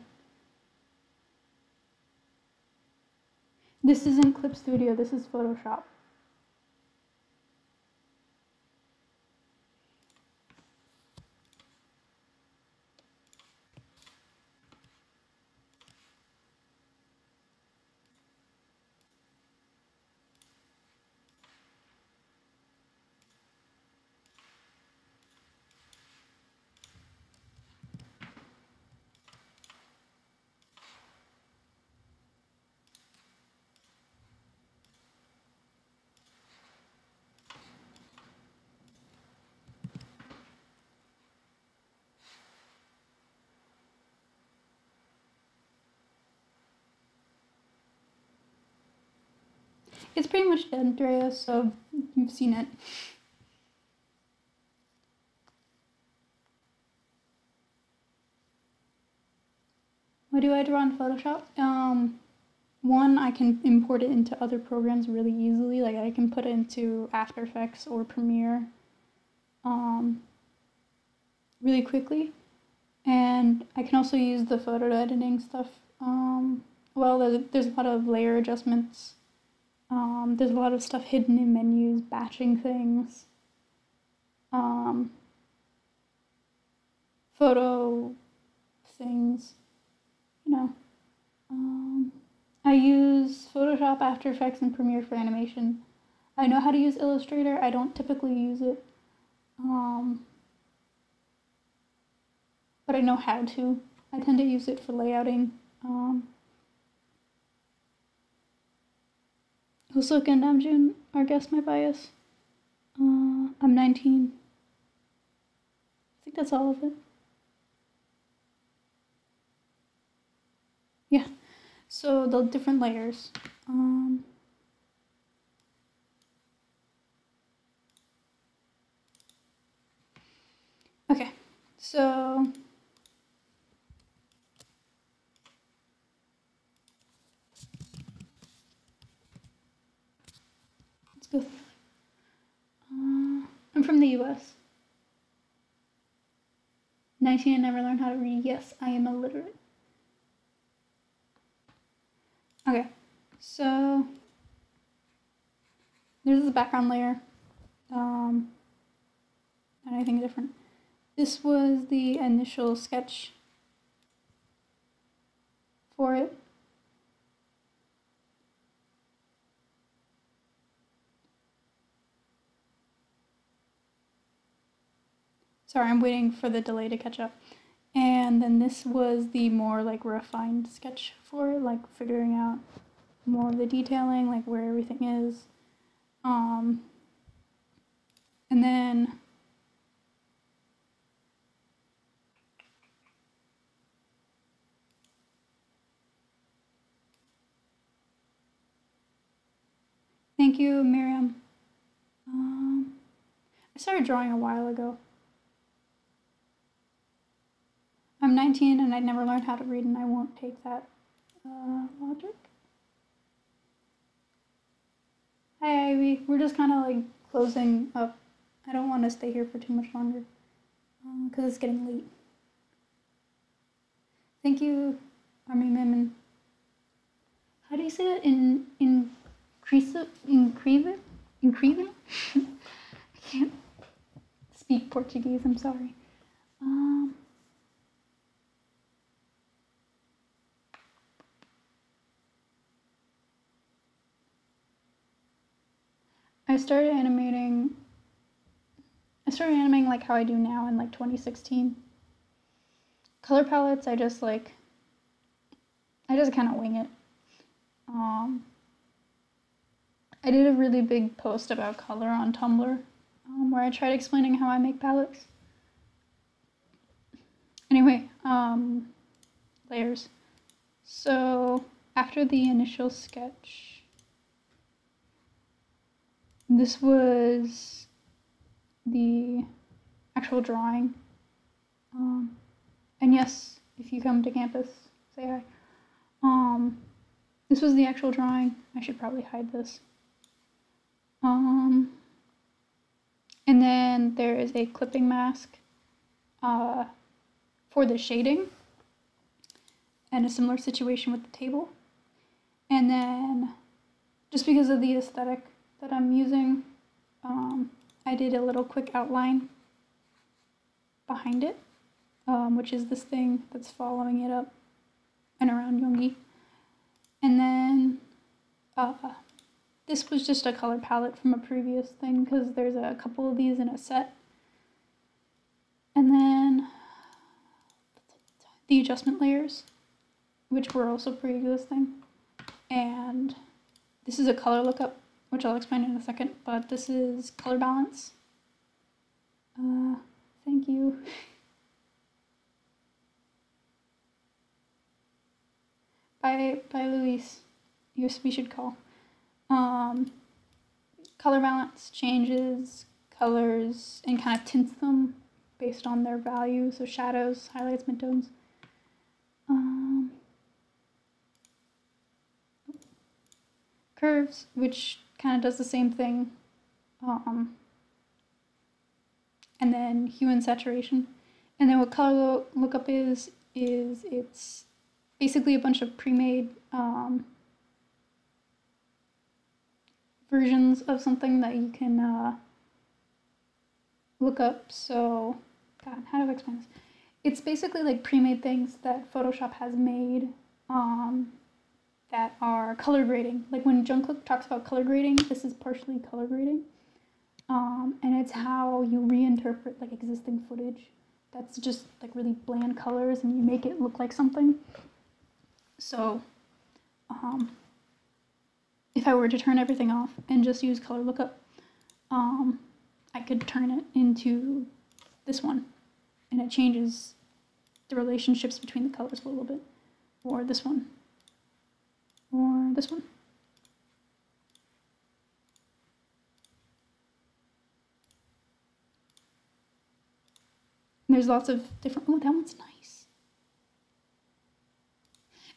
This isn't Clip Studio, this is Photoshop. It's pretty much dead, Drea, so you've seen it. What do I draw in Photoshop? One, I can import it into other programs really easily. Like I can put it into After Effects or Premiere really quickly. And I can also use the photo editing stuff. Well, there's a lot of layer adjustments. There's a lot of stuff hidden in menus, batching things. Photo things, you know. I use Photoshop, After Effects, and Premiere for animation. I know how to use Illustrator. I don't typically use it, but I know how to. I tend to use it for layouting. Also, Namjoon, or guess my bias. I'm 19. I think that's all of it. Yeah. So the different layers. Okay, so let's go. I'm from the US. 19 and never learned how to read. Yes, I am illiterate. Okay, so there's the background layer. Anything different. This was the initial sketch for it. Sorry, I'm waiting for the delay to catch up. And then this was the more like refined sketch for it, like figuring out more of the detailing, like where everything is. And then thank you, Miriam. I started drawing a while ago. I'm 19 and I never learned how to read, and I won't take that logic. Hi, Ivy. We're just kind of like closing up. I don't want to stay here for too much longer because it's getting late. Thank you, Army Memon. How do you say that? Incrível? I can't speak Portuguese, I'm sorry. I started animating like how I do now in like 2016. Color palettes, I just kind of wing it. I did a really big post about color on Tumblr where I tried explaining how I make palettes. Anyway, layers. So after the initial sketch, this was the actual drawing. And yes, if you come to campus, say hi. This was the actual drawing. I should probably hide this. And then there is a clipping mask for the shading, and a similar situation with the table. And then, just because of the aesthetic that I'm using, I did a little quick outline behind it, which is this thing that's following it up and around Yoongi. And then this was just a color palette from a previous thing, because there's a couple of these in a set. And then the adjustment layers, which were also pre-existing. And this is a color lookup, which I'll explain in a second, but this is color balance. Thank you. By Luis, yes, we should call. Color balance changes colors and kind of tints them based on their value, so shadows, highlights, midtones. Curves, which kind of does the same thing. And then hue and saturation. And then what color lookup is it's basically a bunch of pre-made versions of something that you can look up. So, God, how do I explain this? It's basically like pre-made things that Photoshop has made that are color grading. Like when Jungkook talks about color grading, this is partially color grading. And it's how you reinterpret like existing footage that's just like really bland colors and you make it look like something. So, if I were to turn everything off and just use color lookup, I could turn it into this one, and it changes the relationships between the colors a little bit, or this one, or this one. And there's lots of different, oh, that one's nice.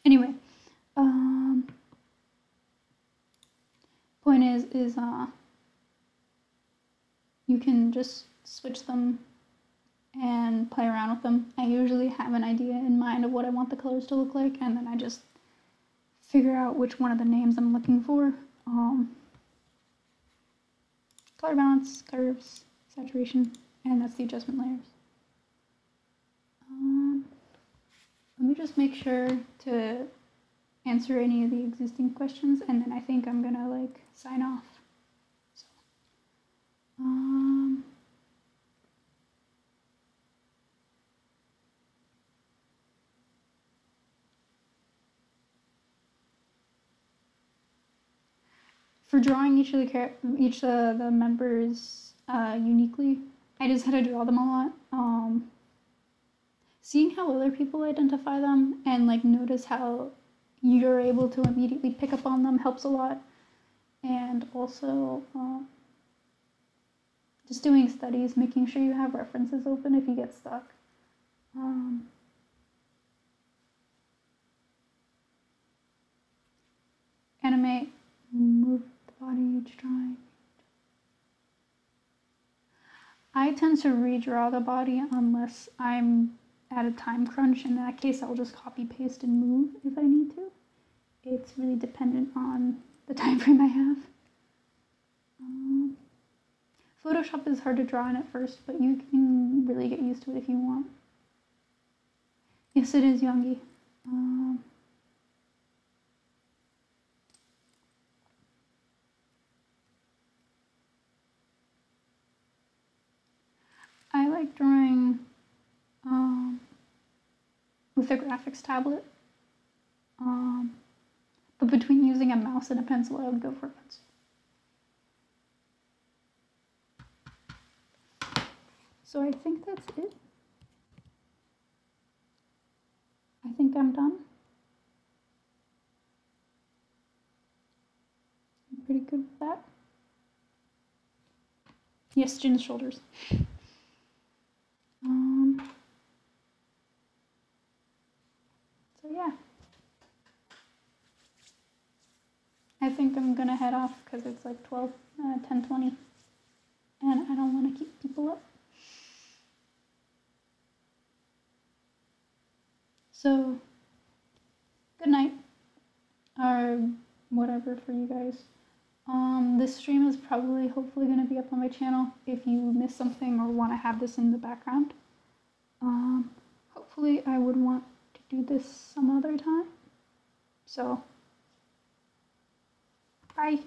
Anyway, point is you can just switch them and play around with them. I usually have an idea in mind of what I want the colors to look like, and then I just figure out which one of the names I'm looking for. Color balance, curves, saturation, and that's the adjustment layers. Let me just make sure to answer any of the existing questions, and then I think I'm gonna like sign off. So, for drawing each of the members uniquely, I just had to draw them a lot. Seeing how other people identify them and like notice how you're able to immediately pick up on them helps a lot. And also just doing studies, making sure you have references open if you get stuck. Animate, move the body each drawing. I tend to redraw the body unless I'm at a time crunch. In that case, I'll just copy, paste, and move if I need to. It's really dependent on the time frame I have. Photoshop is hard to draw in at first, but you can really get used to it if you want. Yes, it is, Yoongi. I like drawing with a graphics tablet, but between using a mouse and a pencil, I would go for a pencil. So I think that's it. I think I'm done. I'm pretty good with that. Yes, Jin's shoulders. So yeah. I think I'm gonna head off because it's like 10:20, and I don't want to keep people up. So, good night, or whatever for you guys. This stream is probably, hopefully, gonna be up on my channel if you missed something or want to have this in the background. Hopefully, I would want to do this some other time. So, bye.